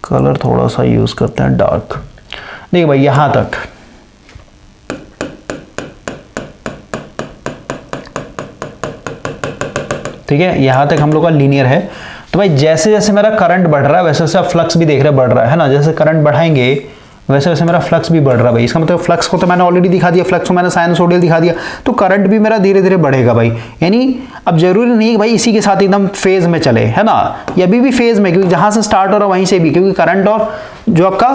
कलर थोड़ा सा यूज करते हैं डार्क, देखिए भाई यहां तक, ठीक है, यहां तक हम लोग का लीनियर है। तो भाई जैसे जैसे मेरा करंट बढ़ रहा है वैसे वैसे आप फ्लक्स भी देख रहे हैं बढ़ रहा है ना, जैसे करंट बढ़ाएंगे वैसे वैसे मेरा फ्लक्स भी बढ़ रहा है भाई। इसका मतलब फ्लक्स को तो मैंने ऑलरेडी दिखा दिया, फ्लक्स को मैंने साइनसोइडल दिखा दिया, तो करंट भी मेरा धीरे धीरे बढ़ेगा भाई। यानी अब जरूरी नहीं है भाई इसी के साथ एकदम फेज में चले, है ना, ये अभी भी फेज में, क्योंकि जहां से स्टार्ट हो रहा है वहीं से भी, क्योंकि करंट और जो आपका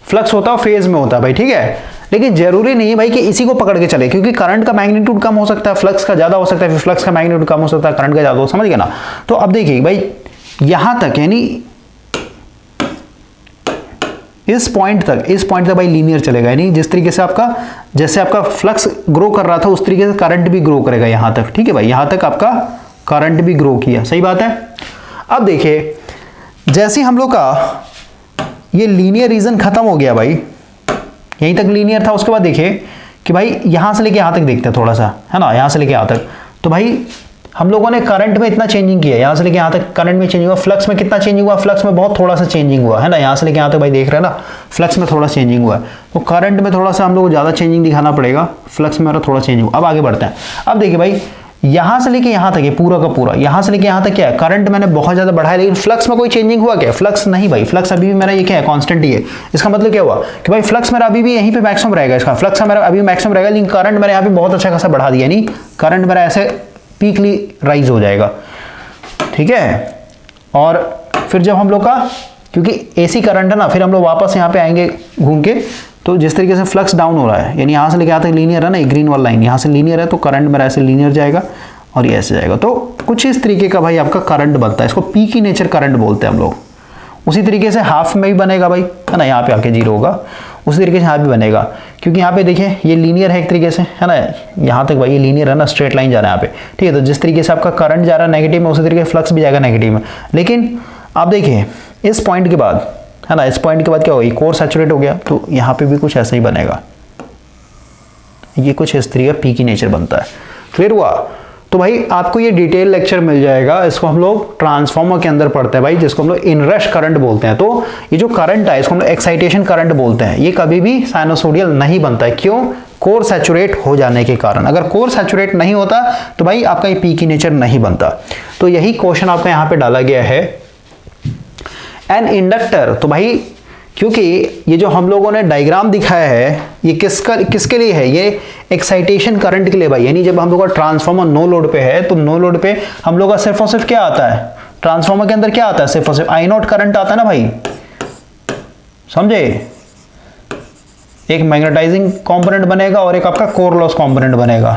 फ्लक्स होता है फेज में होता है भाई, ठीक है। लेकिन जरूरी नहीं है भाई कि इसी को पकड़ के चले, क्योंकि करंट का मैग्नीट्यूड कम हो सकता है, फ्लक्स का ज्यादा हो सकता है, फिर फ्लक्स का मैग्नीट्यूड कम हो सकता है, करंट का ज्यादा हो, समझ गया ना। तो अब देखिए भाई यहां तक, यानी इस पॉइंट तक भाई लीनियर चलेगा, यानी जिस तरीके से आपका, जैसे आपका फ्लक्स ग्रो कर रहा था उस तरीके से करंट भी ग्रो करेगा यहां तक, ठीक है भाई, यहां तक आपका करंट भी ग्रो किया, सही बात है। अब देखिए जैसे हम लोग का ये लीनियर रीजन खत्म हो गया भाई, यहीं तक लीनियर था, उसके बाद देखिए कि भाई यहां से लेके यहां तक देखते हैं थोड़ा सा, है ना, यहां से लेके यहां तक, तो भाई हम लोगों ने करंट में इतना चेंजिंग किया, यहां से लेके यहां तक करंट में चेंजिंग हुआ, फ्लक्स में कितना चेंजिंग हुआ, फ्लक्स में बहुत थोड़ा सा चेंजिंग हुआ, है ना, यहां से लेके यहां तक भाई देख रहे हैं ना, फ्लक्स में थोड़ा चेंजिंग हुआ है, तो करंट में थोड़ा सा हम लोग को ज्यादा चेंजिंग दिखाना पड़ेगा, फ्लक्स में थोड़ा चेंजिंग हुआ। अब आगे बढ़ते हैं। अब देखिए भाई यहां से लेके यहां तक, ये पूरा का पूरा यहां से लेके यहां तक क्या है, करंट मैंने बहुत ज्यादा बढ़ाया, लेकिन फ्लक्स में कोई चेंजिंग हुआ क्या, फ्लक्स नहीं भाई, फ्लक्स अभी भी मेरा ये क्या है, कांस्टेंट ही है। इसका मतलब क्या हुआ कि भाई फ्लक्स मेरा अभी भी यहीं पे मैक्सिमम रहेगा, इसका फ्लक्स मेरा अभी मैक्सिमम रहेगा, लेकिन करंट मैंने यहाँ पे बहुत अच्छा खासा बढ़ा दिया, नहीं करंट मेरा ऐसे पीकली राइज हो जाएगा, ठीक है। और फिर जब हम लोग का, क्योंकि एसी करंट है ना, फिर हम लोग वापस यहाँ पे आएंगे घूम के, तो जिस तरीके से फ्लक्स डाउन हो रहा है, यानी यहाँ से लेके यहाँ तक लीनियर है ना, ग्रीन वाला लाइन यहाँ से लीनियर है, तो करंट मेरा ऐसे लीनियर जाएगा और ये ऐसे जाएगा, तो कुछ इस तरीके का भाई आपका करंट बनता है, इसको पी की नेचर करंट बोलते हैं हम लोग। उसी तरीके से हाफ में भी बनेगा भाई, है ना, यहाँ पे आके जीरो होगा, उसी तरीके से यहाँ भी बनेगा, क्योंकि यहाँ पे देखिए ये लीनियर है एक तरीके से, है ना, यहाँ तक भाई ये लीनियर है ना, स्ट्रेट लाइन जा रहा है यहाँ पे, ठीक है। तो जिस तरीके से आपका करंट जा रहा है नेगेटिव में, उसी तरीके से फ्लक्स भी जाएगा नेगेटिव में। लेकिन आप देखिए इस पॉइंट के बाद, है ना, इस पॉइंट के बाद क्या होगा, कोर सैचुरेट हो गया, तो यहाँ पे भी कुछ ऐसा ही बनेगा, ये कुछ इस तरीके पी की नेचर बनता है। क्लियर हुआ। तो भाई आपको ये डिटेल लेक्चर मिल जाएगा, इसको हम लोग ट्रांसफार्मर के अंदर पढ़ते हैं भाई, जिसको हम लोग इनरश करंट बोलते हैं। तो ये जो करंट है इसको हम लोग एक्साइटेशन करंट बोलते हैं, ये कभी भी साइनसोइडल नहीं बनता है। क्यों? कोर सैचुरेट हो जाने के कारण। अगर कोर सैचुरेट नहीं होता तो भाई आपका ये पी की नेचर नहीं बनता। तो यही क्वेश्चन आपका यहाँ पे डाला गया है। एन इंडक्टर, तो भाई क्योंकि ये जो हम लोगों ने डायग्राम दिखाया है ये किसके लिए है, ये एक्साइटेशन करंट के लिए भाई। यानी जब हम लोग का ट्रांसफार्मर नो लोड पे है तो नो लोड पे हम लोग का सिर्फ और सिर्फ क्या आता है, ट्रांसफार्मर के अंदर क्या आता है, सिर्फ और सिर्फ आई नॉट करंट आता है ना भाई, समझे। एक मैग्नेटाइजिंग कंपोनेंट बनेगा और एक आपका कोर लॉस कंपोनेंट बनेगा,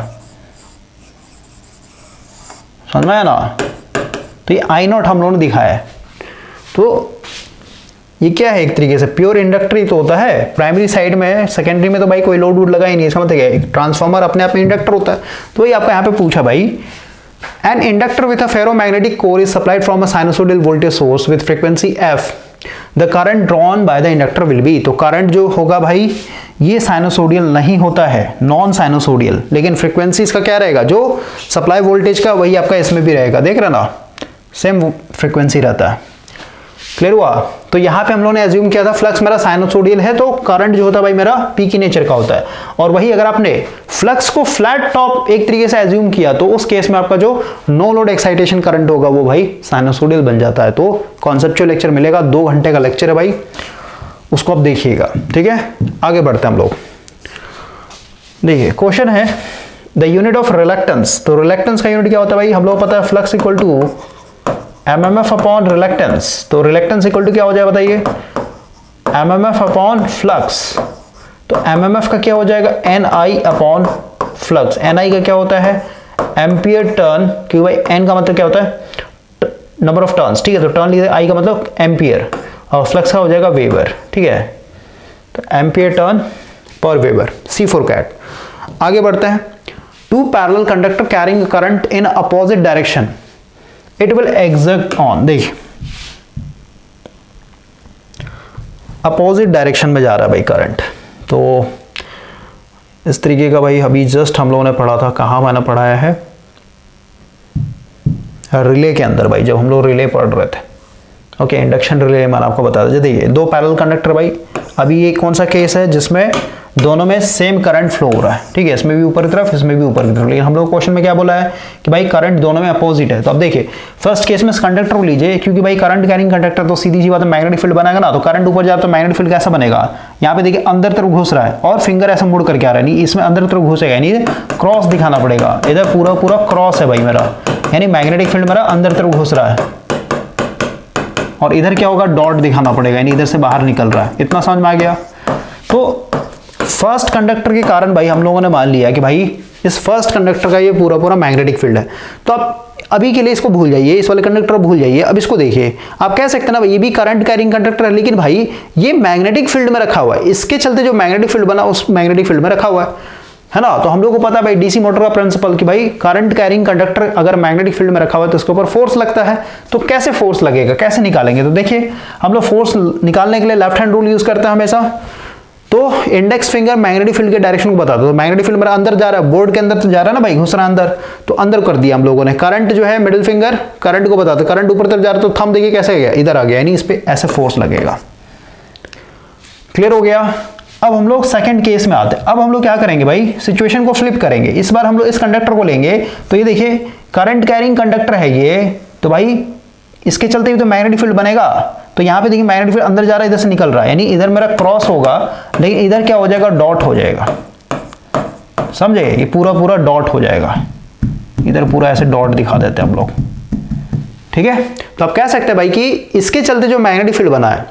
समझ में आया ना। तो ये आई नॉट हम लोगों ने दिखाया है। तो ये क्या है, एक तरीके से प्योर इंडक्टर ही तो होता है, प्राइमरी साइड में, सेकेंडरी में तो भाई कोई लोड वोड लगा ही नहीं, इसका मतलब क्या है, एक ट्रांसफार्मर अपने आप में इंडक्टर होता है। तो वही आपका यहाँ पे पूछा भाई, N inductor with a ferromagnetic core is supplied from a sinusoidal voltage source with frequency F, the current drawn by the inductor will be. तो करंट जो होगा भाई ये साइनोसोडियल नहीं होता है, नॉन साइनोसोडियल, लेकिन फ्रीक्वेंसी इसका क्या रहेगा, जो सप्लाई वोल्टेज का वही आपका इसमें भी रहेगा, देख रहे ना, सेम फ्रीक्वेंसी रहता है। क्लियर हुआ? तो यहाँ पे हम लोगों ने एज्यूम किया था फ्लक्स मेरा साइनोसोडियल है, तो करंट जो होता है भाई मेरा पी की नेचर का होता है। और वही अगर आपने फ्लक्स को फ्लैट टॉप एक तरीके से एज्यूम किया तो उस केस में आपका जो नो लोड एक्साइटेशन करंट होगा वो भाई साइनोसोडियल बन जाता है। तो कॉन्सेप्चुअल लेक्चर मिलेगा, 2 घंटे का लेक्चर है भाई, उसको आप देखिएगा। ठीक है, आगे बढ़ते हैं हम लोग। देखिए क्वेश्चन है द यूनिट ऑफ रिलक्टेंस। तो रिलक्टेंस का यूनिट क्या होता है भाई, हम लोग पता है flux equal to MMF upon reluctance. तो रिलक्टेंस इक्वल टू क्या हो जाए बताइए, एमएमएफ अपॉन फ्लक्स। तो एमएमएफ का क्या हो जाएगा, N I upon flux. N I का क्या होता है, एम्पियर टर्न, क्योंकि भाई एन का मतलब क्या होता है, नंबर ऑफ टर्न्स। ठीक है, तो टर्न लीजिए, आई का मतलब एम्पियर, और फ्लक्स का हो जाएगा वेबर। ठीक है, तो एम्पियर टर्न पर वेबर, C4 कैट। आगे बढ़ते हैं, 2 parallel conductor carrying current in opposite direction, it will exert on. देखिए अपोजिट डायरेक्शन में जा रहा है भाई करंट, तो इस तरीके का भाई अभी जस्ट हम लोगों ने पढ़ा था, कहाँ मैंने पढ़ाया है, रिले के अंदर भाई, जब हम लोग रिले पढ़ रहे थे। ओके, इंडक्शन रिले मैंने आपको बताया था। देखिए 2 पैरेलल कंडक्टर भाई, अभी ये कौन सा केस है जिसमें दोनों में सेम करंट फ्लो हो रहा है। ठीक है, इसमें भी ऊपर की तरफ, इसमें भी ऊपर की तरफ, लेकिन हम लोग क्वेश्चन में क्या बोला है कि भाई करंट दोनों में अपोजिट है। तो अब देखिए फर्स्ट केस में इस कंडक्टर को लीजिए, क्योंकि भाई करंट कैरिंग कंडक्टर तो सीधी सी बात है मैग्नेटिक फील्ड बनाएगा ना, तो करंट ऊपर जाए तो मैग्नेटिक फील्ड कैसा बनेगा, यहाँ पे देखिए अंदर तरफ घुस रहा है और फिंगर ऐसा मुड़ करके आ रहा है, नहीं इसमें अंदर तरफ घुसेगा, नहीं क्रॉस दिखाना पड़ेगा, इधर पूरा पूरा क्रॉस है भाई मेरा, यानी मैग्नेटिक फील्ड मेरा अंदर तरफ घुस रहा है, और इधर क्या होगा, डॉट दिखाना पड़ेगा, यानी इधर से बाहर निकल रहा है। इतना समझ में आ गया? तो फर्स्ट कंडक्टर के कारण भाई हम लोगों ने मान लिया कि भाई इस फर्स्ट कंडक्टर का ये पूरा पूरा मैग्नेटिक फील्ड है। तो आप अभी के लिए इसको भूल जाइए, इस वाले कंडक्टर भूल जाइए। अब इसको देखिए, आप कह सकते हैं ना भाई ये भी करंट कैरिंग कंडक्टर है, लेकिन भाई ये मैग्नेटिक फील्ड में रखा हुआ है, इसके चलते जो मैग्नेटिक फील्ड बना उस मैग्नेटिक फील्ड में रखा हुआ है ना। तो हम लोग को पता है भाई डीसी मोटर का प्रिंसिपल कि भाई करंट कैरिंग कंडक्टर अगर मैग्नेटिक फील्ड में रखा हुआ है तो इसके ऊपर फोर्स लगता है। तो कैसे फोर्स लगेगा, कैसे निकालेंगे? तो देखिए हम लोग फोर्स निकालने के लिए लेफ्ट हैंड रूल यूज करते हैं हमेशा। तो इंडेक्स फिंगर मैग्नेटिक फील्ड के डायरेक्शन को बताता है। तो मैग्नेटिक फील्ड मेरा अंदर जा रहा है, बोर्ड के अंदर तो जा रहा है ना भाई, घुस रहा है अंदर, तो अंदर कर दिया हम लोगों ने। करंट जो है मिडिल फिंगर करंट को बताता है, करंट ऊपर तरफ जा रहा है, तो थंब देखिए कैसे गया, इधर आ गया, यानी इस पे ऐसे फोर्स लगेगा। क्लियर हो गया? अब हम लोग सेकंड केस में आते हैं। अब हम लोग क्या करेंगे भाई, सिचुएशन को फ्लिप करेंगे। इस बार हम लोग इस कंडक्टर को लेंगे, तो ये देखिए करंट कैरिंग कंडक्टर है ये, तो भाई इसके चलते भी तो मैग्नेटिक फील्ड बनेगा। तो यहाँ पे देखिए मैग्नेटिक फील्ड अंदर जा रहा है, इधर से निकल रहा है, यानी इधर मेरा क्रॉस होगा, लेकिन इधर क्या हो जाएगा, डॉट हो जाएगा। समझे? ये पूरा पूरा डॉट हो जाएगा, इधर पूरा ऐसे डॉट दिखा देते हैं हम लोग। ठीक है, तो आप कह सकते हैं भाई कि इसके चलते जो मैग्नेटिक फील्ड बना है,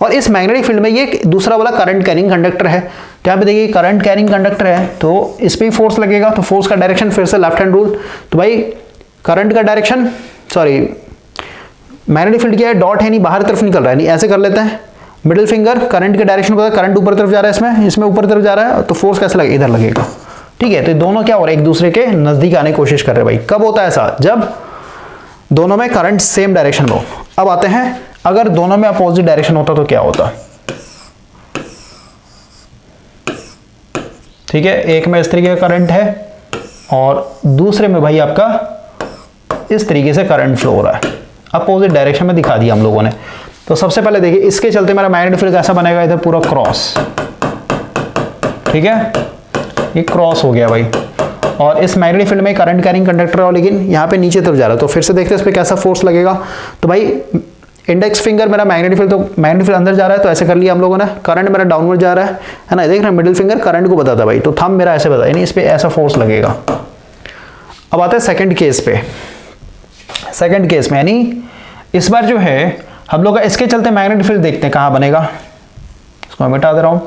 और इस मैग्नेटिक फील्ड में ये दूसरा वाला करंट कैरिंग कंडक्टर है। तो यहाँ पे देखिए करंट कैरिंग कंडक्टर है, तो इस पे भी फोर्स लगेगा। तो फोर्स का डायरेक्शन फिर से लेफ्ट हैंड रूल, तो भाई करंट का डायरेक्शन, सॉरी मैग्नेटिक फील्ड क्या है, डॉट है, नहीं बाहर तरफ निकल रहा है, नहीं ऐसे कर लेते हैं। मिडिल फिंगर करंट के डायरेक्शन को, करंट ऊपर तरफ जा रहा है, इसमें इसमें ऊपर तरफ जा रहा है, तो फोर्स कैसे लगेगा, इधर लगेगा। ठीक है, तो दोनों क्या हो रहे हैं, एक दूसरे के नजदीक आने की कोशिश कर रहे हैं भाई। कब होता है ऐसा, जब दोनों में करंट सेम डायरेक्शन में हो। अब आते हैं, अगर दोनों में अपोजिट डायरेक्शन होता तो क्या होता। ठीक है, एक में इस तरीके का करंट है और दूसरे में भाई आपका इस तरीके से करंट फ्लो हो रहा है, अपोजिट डायरेक्शन में दिखा दिया हम लोगों ने। तो सबसे पहले देखिए इसके चलते मेरा मैग्नेटिक फील्ड कैसा बनेगा, इधर पूरा क्रॉस। ठीक है, ये क्रॉस हो गया भाई, और इस मैग्नेटिक फील्ड में करंट कैरिंग कंडक्टर है, लेकिन यहाँ पे नीचे तरफ जा रहा है। तो फिर से देखते हैं इस पे कैसा फोर्स लगेगा। तो भाई इंडेक्स फिंगर मेरा मैग्नेटिक फील्ड, तो मैग्नेटिक फील्ड अंदर जा रहा है, तो ऐसे कर लिया हम लोगों ने। करंट मेरा डाउनवर्ड जा रहा है ना, देख रहे हैं मिडिल फिंगर करंट को बताता है भाई, तो थंब मेरा ऐसे बताया, यानी इस पे ऐसा फोर्स लगेगा। अब आते हैं सेकंड केस पे। सेकंड केस में यानी इस बार जो है हम लोग इसके चलते मैग्नेटिक फील्ड देखते हैं कहां बनेगा। इसको मैं मिटा दे रहा हूं।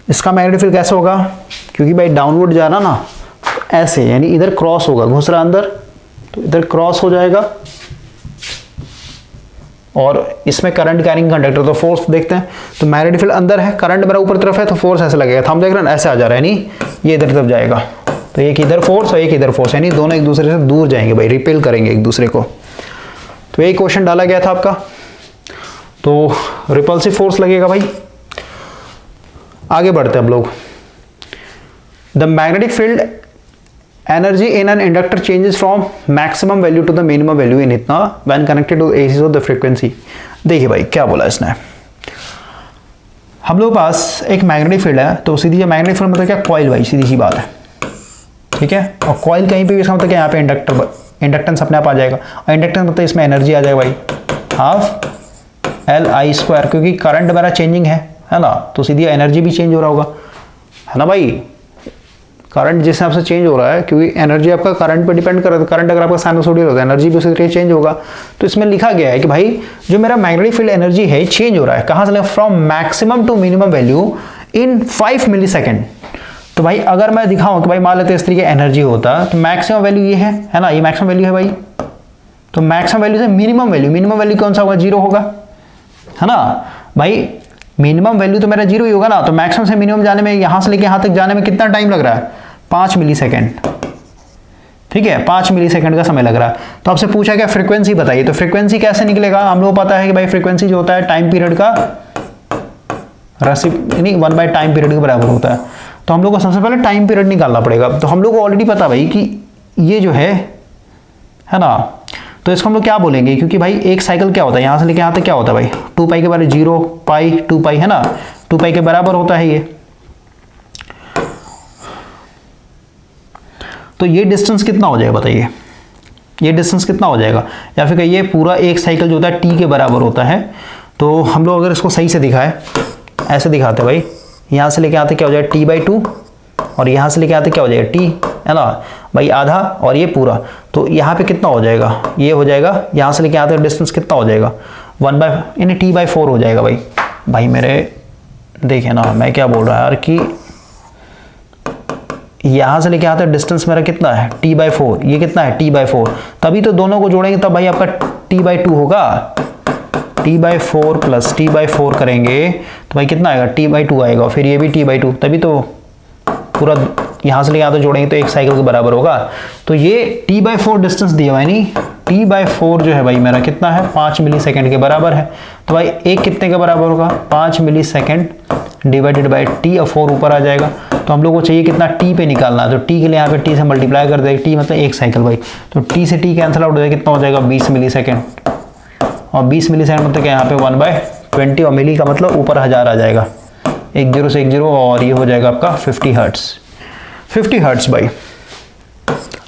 इसका मैग्नेटिक फील्ड कैसे होगा, क्योंकि भाई डाउनवर्ड जा रहा ना, ऐसे, यानी इधर क्रॉस होगा, घुस रहा अंदर, तो इधर क्रॉस हो जाएगा और इसमें करंट कैरिंग कंडक्टर, तो फोर्स देखते हैं। तो मैग्नेटिक फील्ड अंदर है, करंट मेरा ऊपर तरफ है, तो फोर्स ऐसे लगेगा। तो हम देख रहे हैं ऐसे आ जा रहा है, नहीं ये इधर तरफ जाएगा, तो एक इधर फोर्स और एक इधर फोर्स, यानी दोनों एक दूसरे से दूर जाएंगे भाई, रिपेल करेंगे एक दूसरे को। तो यही क्वेश्चन डाला गया था आपका। तो रिपल्सिव फोर्स लगेगा भाई। आगे बढ़ते हैं हम लोग। The magnetic field energy in an inductor changes from maximum value to the minimum value in इतना when connected to axis of the frequency. देखिए भाई क्या बोला इसने, हम लोग पास एक मैग्नेटिक फील्ड है, तो सीधी मैग्नेटिक फील्ड मतलब क्या, कॉइल भाई, सीधी सी बात है, ठीक है। और कॉइल कहीं पे भी इसका मतलब क्या, यहाँ पे इंडक्टेंस अपने आप आ जाएगा, और इंडक्टेंस मतलब इसमें एनर्जी आ जाएगा भाई, हाफ LI², क्योंकि करंट मेरा चेंजिंग है ना, तो सीधी एनर्जी भी चेंज हो रहा होगा, है ना भाई। करंट जिस हिसाब से चेंज हो रहा है, क्योंकि एनर्जी आपका करंट पे डिपेंड कर रहा है, करंट अगर आपका साइनसोइडल होता है एनर्जी भी उसी तरह चेंज होगा। तो इसमें लिखा गया है कि भाई जो मेरा मैग्नेटिक फील्ड एनर्जी है चेंज हो रहा है, कहाँ से, from maximum to minimum value in 5 millisecond. तो भाई अगर मैं दिखाऊं कि भाई मान लेते इस तरीके एनर्जी होता, तो मैक्सिमम वैल्यू ये है ना, ये मैक्सिमम वैल्यू है भाई। तो मैक्सिमम वैल्यू से मिनिमम वैल्यू कौन सा होगा, 0 होगा, है ना भाई। मिनिमम वैल्यू तो मेरा 0 ही होगा ना, तो मैक्सिमम से मिनिमम जाने में, यहां से लेके यहां तक जाने में कितना टाइम लग रहा है, 5 मिलीसेकेंड, ठीक है, 5 मिलीसेकेंड का समय लग रहा है। तो आपसे पूछा क्या, फ्रीक्वेंसी बताइए। तो फ्रीक्वेंसी कैसे निकलेगा, हम लोग पता है कि भाई फ्रीक्वेंसी जो होता है टाइम पीरियड का नहीं 1/टाइम पीरियड के बराबर होता है। तो हम लोग को सबसे पहले टाइम पीरियड निकालना पड़ेगा। तो हम लोग को ऑलरेडी पता भाई कि ये जो है ना, तो इसको हम लोग क्या बोलेंगे, क्योंकि भाई एक साइकिल क्या होता है, यहाँ से लेके यहाँ तक क्या होता है भाई, 2 पाई के बराबर 0 पाई 2 पाई, है ना, 2 पाई के बराबर होता है ये। तो ये डिस्टेंस कितना हो जाएगा बताइए, ये डिस्टेंस कितना हो जाएगा, या फिर कहिए पूरा एक साइकिल जो होता है t के बराबर होता है। तो हम लोग अगर इसको सही से दिखाए, ऐसे दिखाते हैं भाई, यहाँ से लेके आते क्या हो जाएगा t/2, और यहाँ से लेके आते क्या हो जाएगा t, है ना भाई, आधा, और ये पूरा। तो यहाँ पे कितना हो जाएगा, ये हो जाएगा, यहाँ से लेके आते डिस्टेंस कितना हो जाएगा, 1/t/4 हो जाएगा भाई। भाई मेरे देखे ना, मैं क्या बोल रहा है यार, कि यहाँ से लेके आते डिस्टेंस मेरा कितना है, t/4, ये कितना है t/4, तभी तो दोनों को जोड़ेंगे तब भाई आपका t/2 होगा। t/4 प्लस t/4 करेंगे तो भाई कितना आएगा, t/2 आएगा, फिर ये भी t/2, तभी तो पूरा यहाँ से लेके आते जोड़ेंगे तो एक साइकिल के बराबर होगा। तो ये t/4 डिस्टेंस दिया हुआ है, नहीं t/4 जो है भाई मेरा कितना है, 5 मिलीसेकंड के बराबर है। तो भाई एक कितने के बराबर होगा, 5 मिलीसेकंड डिवाइडेड बाई t, और 4 ऊपर आ जाएगा। तो हम लोग को चाहिए कितना, t पे निकालना है, तो t के लिए यहाँ पे t से मल्टीप्लाई कर देंगे, t मतलब एक साइकिल भाई, तो t से t कैंसिल आउट हो जाएगा, कितना हो जाएगा 20 मिलीसेकंड, और 20 मिलीसेकंड मतलब क्या, यहाँ पे 1/20, और मिली का मतलब ऊपर 1000 आ जाएगा, 1 0 से 1 0, और ये हो जाएगा आपका 50 हर्ट्ज भाई।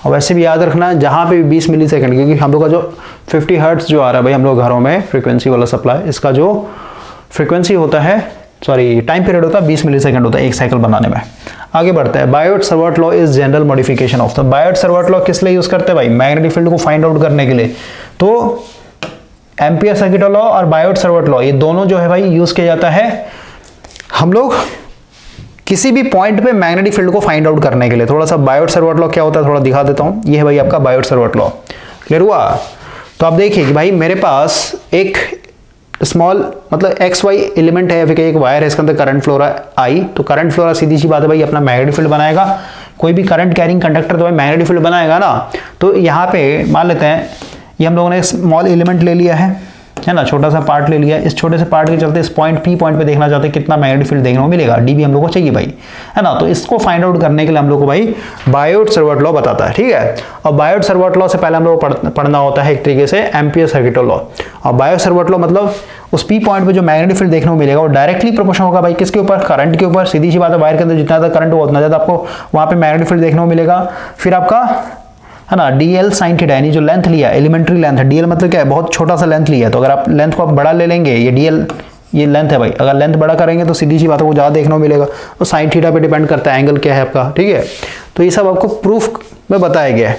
और वैसे भी याद रखना जहाँ पे भी 20 मिलीसेकंड, क्योंकि हम लोग का जो 50 हर्ट्ज जो आ रहा है भाई हम लोग घरों में फ्रीक्वेंसी वाला सप्लाई, इसका जो फ्रीक्वेंसी होता है, सॉरी टाइम पीरियड होता है 20 मिलीसेकंड होता है एक साइकिल बनाने में। आगे बढ़ते हैं। Biot-Savart law is general modification of the. Biot-Savart law किस लिए यूज करते हैं भाई, मैग्नेटिक फील्ड को फाइंड आउट करने के लिए। तो एम्पियर सर्किट लॉ और बायोट-सावर्ट लॉ, ये दोनों जो है भाई यूज किया जाता है हम लोग किसी भी पॉइंट पे मैग्नेटिक फील्ड को फाइंड आउट करने के लिए। थोड़ा सा बायोट-सावर्ट लॉ क्या होता है थोड़ा दिखा देता हूं। ये है भाई आपका बायोट-सावर्ट लॉ, क्लियर हुआ। तो आप देखिए कि भाई मेरे पास एक स्मॉल मतलब XY एलिमेंट है, फिर एक वायर है, इसके अंदर करंट फ्लो रहा है I, तो करंट फ्लो रहा सीधी सी बात है भाई अपना मैग्नेटिक फील्ड बनाएगा। कोई भी करंट कैरिंग कंडक्टर तो भाई मैग्नेटिक फील्ड बनाएगा ना। तो यहाँ पे मान लेते हैं ये हम लोगों ने स्मॉल एलिमेंट ले लिया है ना, छोटा सा पार्ट ले लिया। इस छोटे से पार्ट के चलते इस पॉइंट P पॉइंट पे देखना चाहते हैं कितना मैग्नेटिक फील्ड देखने को मिलेगा, D भी हम लोग को चाहिए भाई, है ना। तो इसको फाइंड आउट करने के लिए हम लोग को भाई बायोट-सावर्ट लॉ बताता है, ठीक है। और बायोट-सावर्ट लॉ से पहले हम लोग को पढ़ना होता है एक तरीके से एम्पियर सर्किट लॉ। और बायोट-सावर्ट लॉ मतलब उस P पॉइंट पे जो मैग्नेटिक फील्ड देखने को मिलेगा वो डायरेक्टली प्रोपोर्शनल होगा भाई किसके ऊपर, करंट के ऊपर। सीधी सी बात है, वायर के अंदर जितना ज्यादा करंट होगा उतना ज्यादा आपको वहां पे मैग्नेटिक फील्ड देखने को मिलेगा। फिर आपका है ना dl sin थीटा, यानी जो लेंथ लिया एलिमेंट्री लेंथ है, dl मतलब क्या है बहुत छोटा सा लेंथ लिया है। तो अगर आप लेंथ को आप बड़ा ले लेंगे, ये dl ये लेंथ है भाई, अगर लेंथ बड़ा करेंगे तो सीधी सी बात है वो ज़्यादा देखने को मिलेगा। तो साइन थीटा पे डिपेंड करता है एंगल क्या है आपका, ठीक है। तो ये सब आपको प्रूफ में बताया गया है।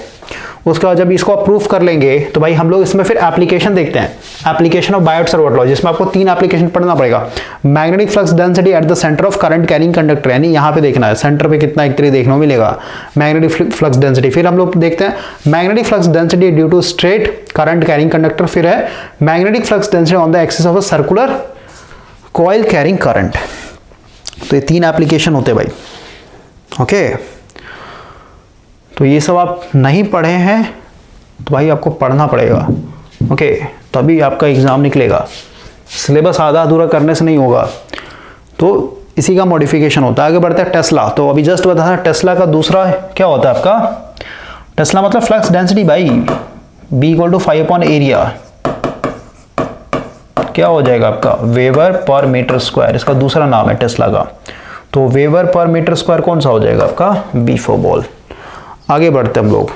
उसके बाद जब इसको अप्रूव कर लेंगे तो भाई हम लोग इसमें फिर एप्लीकेशन देखते हैं, एप्लीकेशन ऑफ बायोट-सावर्ट लॉ, जिसमें आपको 3 एप्लीकेशन पढ़ना पड़ेगा। Magnetic flux density at the centre of current carrying conductor, यानी यहाँ पे देखना है सेंटर पे कितना एक देखने को मिलेगा मैग्नेटिक फ्लक्स डेंसिटी। फिर हम लोग देखते हैं magnetic flux density due to straight current carrying conductor, फिर है magnetic flux density on the axis of a circular coil carrying current. तो ये 3 एप्लीकेशन होते हैं भाई। ओके, तो ये सब आप नहीं पढ़े हैं तो भाई आपको पढ़ना पड़ेगा। ओके, तभी आपका एग्जाम निकलेगा। सिलेबस आधा अधूरा करने से नहीं होगा, तो इसी का मॉडिफिकेशन होता है। आगे बढ़ते हैं टेस्ला। तो अभी जस्ट बताया टेस्ला का दूसरा क्या होता है आपका, टेस्ला मतलब फ्लक्स डेंसिटी भाई, B = 5 एरिया, क्या हो जाएगा आपका वेबर पर मीटर स्क्वायर, इसका दूसरा नाम है टेस्ला का। तो वेबर पर मीटर स्क्वायर कौन सा हो जाएगा आपका B फॉर बॉल। आगे बढ़ते हम लोग,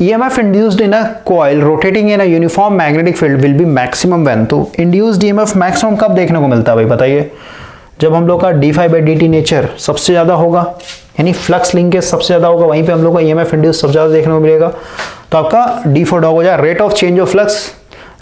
EMF induced in a coil rotating in a uniform magnetic field will be maximum when. तो इंड्यूस्ड EMF मैक्सिमम कब देखने को मिलता है भाई बताइए, जब हम लोग का d∅dt नेचर सबसे ज्यादा होगा, यानी फ्लक्स लिंकेज सबसे ज्यादा होगा, वहीं पे हम लोग का EMF इंड्यूस सबसे ज्यादा देखने को मिलेगा। तो आपका D फॉर डॉग हो जाए rate of change of flux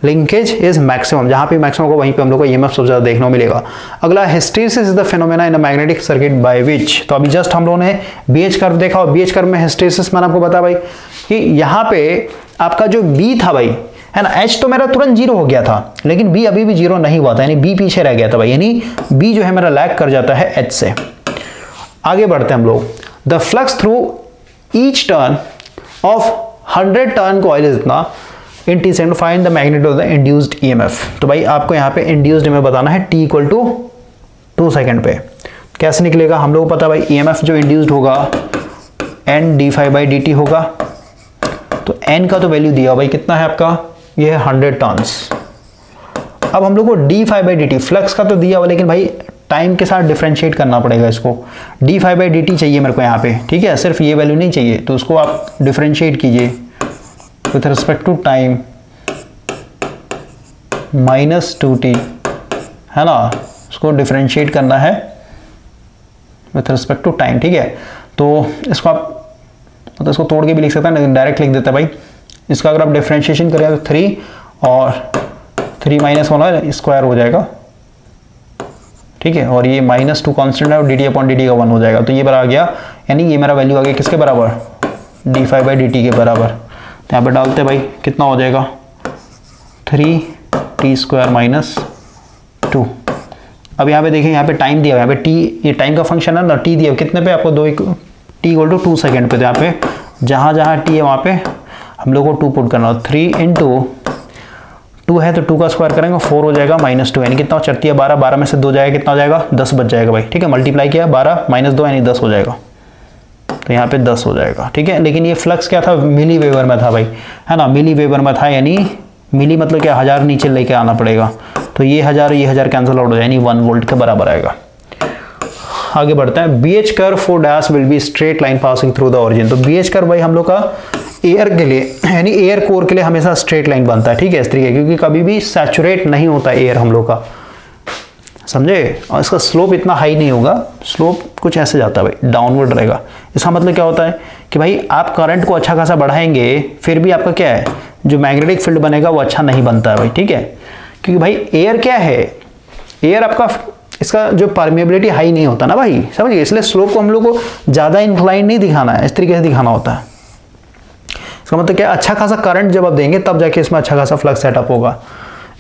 linkage is maximum, जहां पे मैक्सिमम होगा वहीं पे हम लोग को EMF सबसे ज्यादा देखने को मिलेगा। अगला hysteresis is the phenomena in a magnetic circuit by which. तो अभी जस्ट हम लोगों ने BH कर्व देखा, और BH कर्व में हिस्टेरिसिस मैंने आपको बताया भाई कि यहाँ पे आपका जो B था भाई है ना, H तो मेरा तुरंत 0 हो गया था, लेकिन B अभी भी 0 नहीं हुआ था, यानी B पीछे रह गया था भाई, यानी B जो है मेरा लैग कर जाता है H से। आगे बढ़ते हैं हम लोग, the flux through each turn off 100 turn coil is इतना इन T second, find the magnitude of the induced EMF। तो भाई आपको यहाँ पे इंड्यूस्ड EMF बताना है T = 2 सेकंड पे। कैसे निकलेगा, हम लोग को पता भाई EMF जो इंड्यूस्ड होगा N d∅dt होगा। तो N का तो वैल्यू दिया भाई कितना है आपका, ये है 100 टर्न्स। अब हम लोग को d∅dt फ्लक्स का तो दिया हुआ, लेकिन भाई टाइम के साथ डिफरेंशिएट करना पड़ेगा इसको। d∅dt चाहिए मेरे को यहाँ पे, ठीक है, सिर्फ ये वैल्यू नहीं चाहिए, तो उसको आप डिफरेंशिएट कीजिए with respect to time -2t, है ना, उसको डिफरेंशिएट करना है विथ रिस्पेक्ट टू टाइम, ठीक है। तो इसको आप मतलब इसको तोड़ के भी लिख सकते हैं, लेकिन डायरेक्ट लिख देते हैं भाई। इसका अगर आप डिफरेंशिएशन करें तो 3 और 3 माइनस होना स्क्वायर हो जाएगा, ठीक है, और ये -2 कांस्टेंट है और dt/dt का 1 हो जाएगा। तो ये बराबर आ गया, यानी ये मेरा वैल्यू आ गया किसके बराबर, d∅dt के बराबर। तो यहाँ पे डालते हैं भाई कितना हो जाएगा 3t² - 2। अब यहाँ पे देखिए, यहाँ पे टाइम दिया, यहाँ पे t ये टाइम का फंक्शन है ना, t दिया कितने पे आपको t = 2 सेकेंड पे। तो यहाँ पे जहाँ जहाँ t है वहाँ पे हम लोग को 2 पुट करना हो। 3 × 2 है तो 2 का स्क्वायर करेंगे 4 हो जाएगा -2, यानी कितना 4 × 12, 12 में से 2 जाएगा कितना हो जाएगा 10 बच जाएगा भाई, ठीक है। मल्टीप्लाई किया 12 - 2 यानी 10 हो जाएगा, तो यहाँ पे 10 हो जाएगा, ठीक है। लेकिन ये फ्लक्स क्या था, मिली वेबर में था भाई, है ना, मिली वेबर में था, यानी मिली मतलब क्या 1000 नीचे लेके आना पड़ेगा। तो ये 1000 कैंसिल आउट हो जाए, यानी 1 वोल्ट के बराबर आएगा। आगे बढ़ते हैं, BH curve for dash will be straight line passing through the origin. तो BH कर्व भाई हम लोग का एयर के लिए, यानी एयर कोर के लिए हमेशा स्ट्रेट लाइन बनता है, ठीक है, इस तरीके, क्योंकि कभी भी सैचुरेट नहीं होता एयर हम लोग का, समझे। और इसका स्लोप इतना हाई नहीं होगा, स्लोप कुछ ऐसे जाता है भाई, डाउनवर्ड रहेगा। इसका मतलब क्या होता है कि भाई आप करंट को अच्छा खासा बढ़ाएंगे, फिर भी आपका क्या है, जो मैग्नेटिक फील्ड बनेगा वो अच्छा नहीं बनता है भाई, ठीक है। क्योंकि भाई एयर क्या है, एयर आपका इसका जो परमेबिलिटी हाई नहीं होता ना भाई, समझिए, इसलिए स्लोप को हम लोग को ज़्यादा इंक्लाइन नहीं दिखाना है, इस तरीके से दिखाना होता है। इसका मतलब क्या, अच्छा खासा करंट जब आप देंगे तब जाके इसमें अच्छा खासा फ्लक्स सेटअप होगा।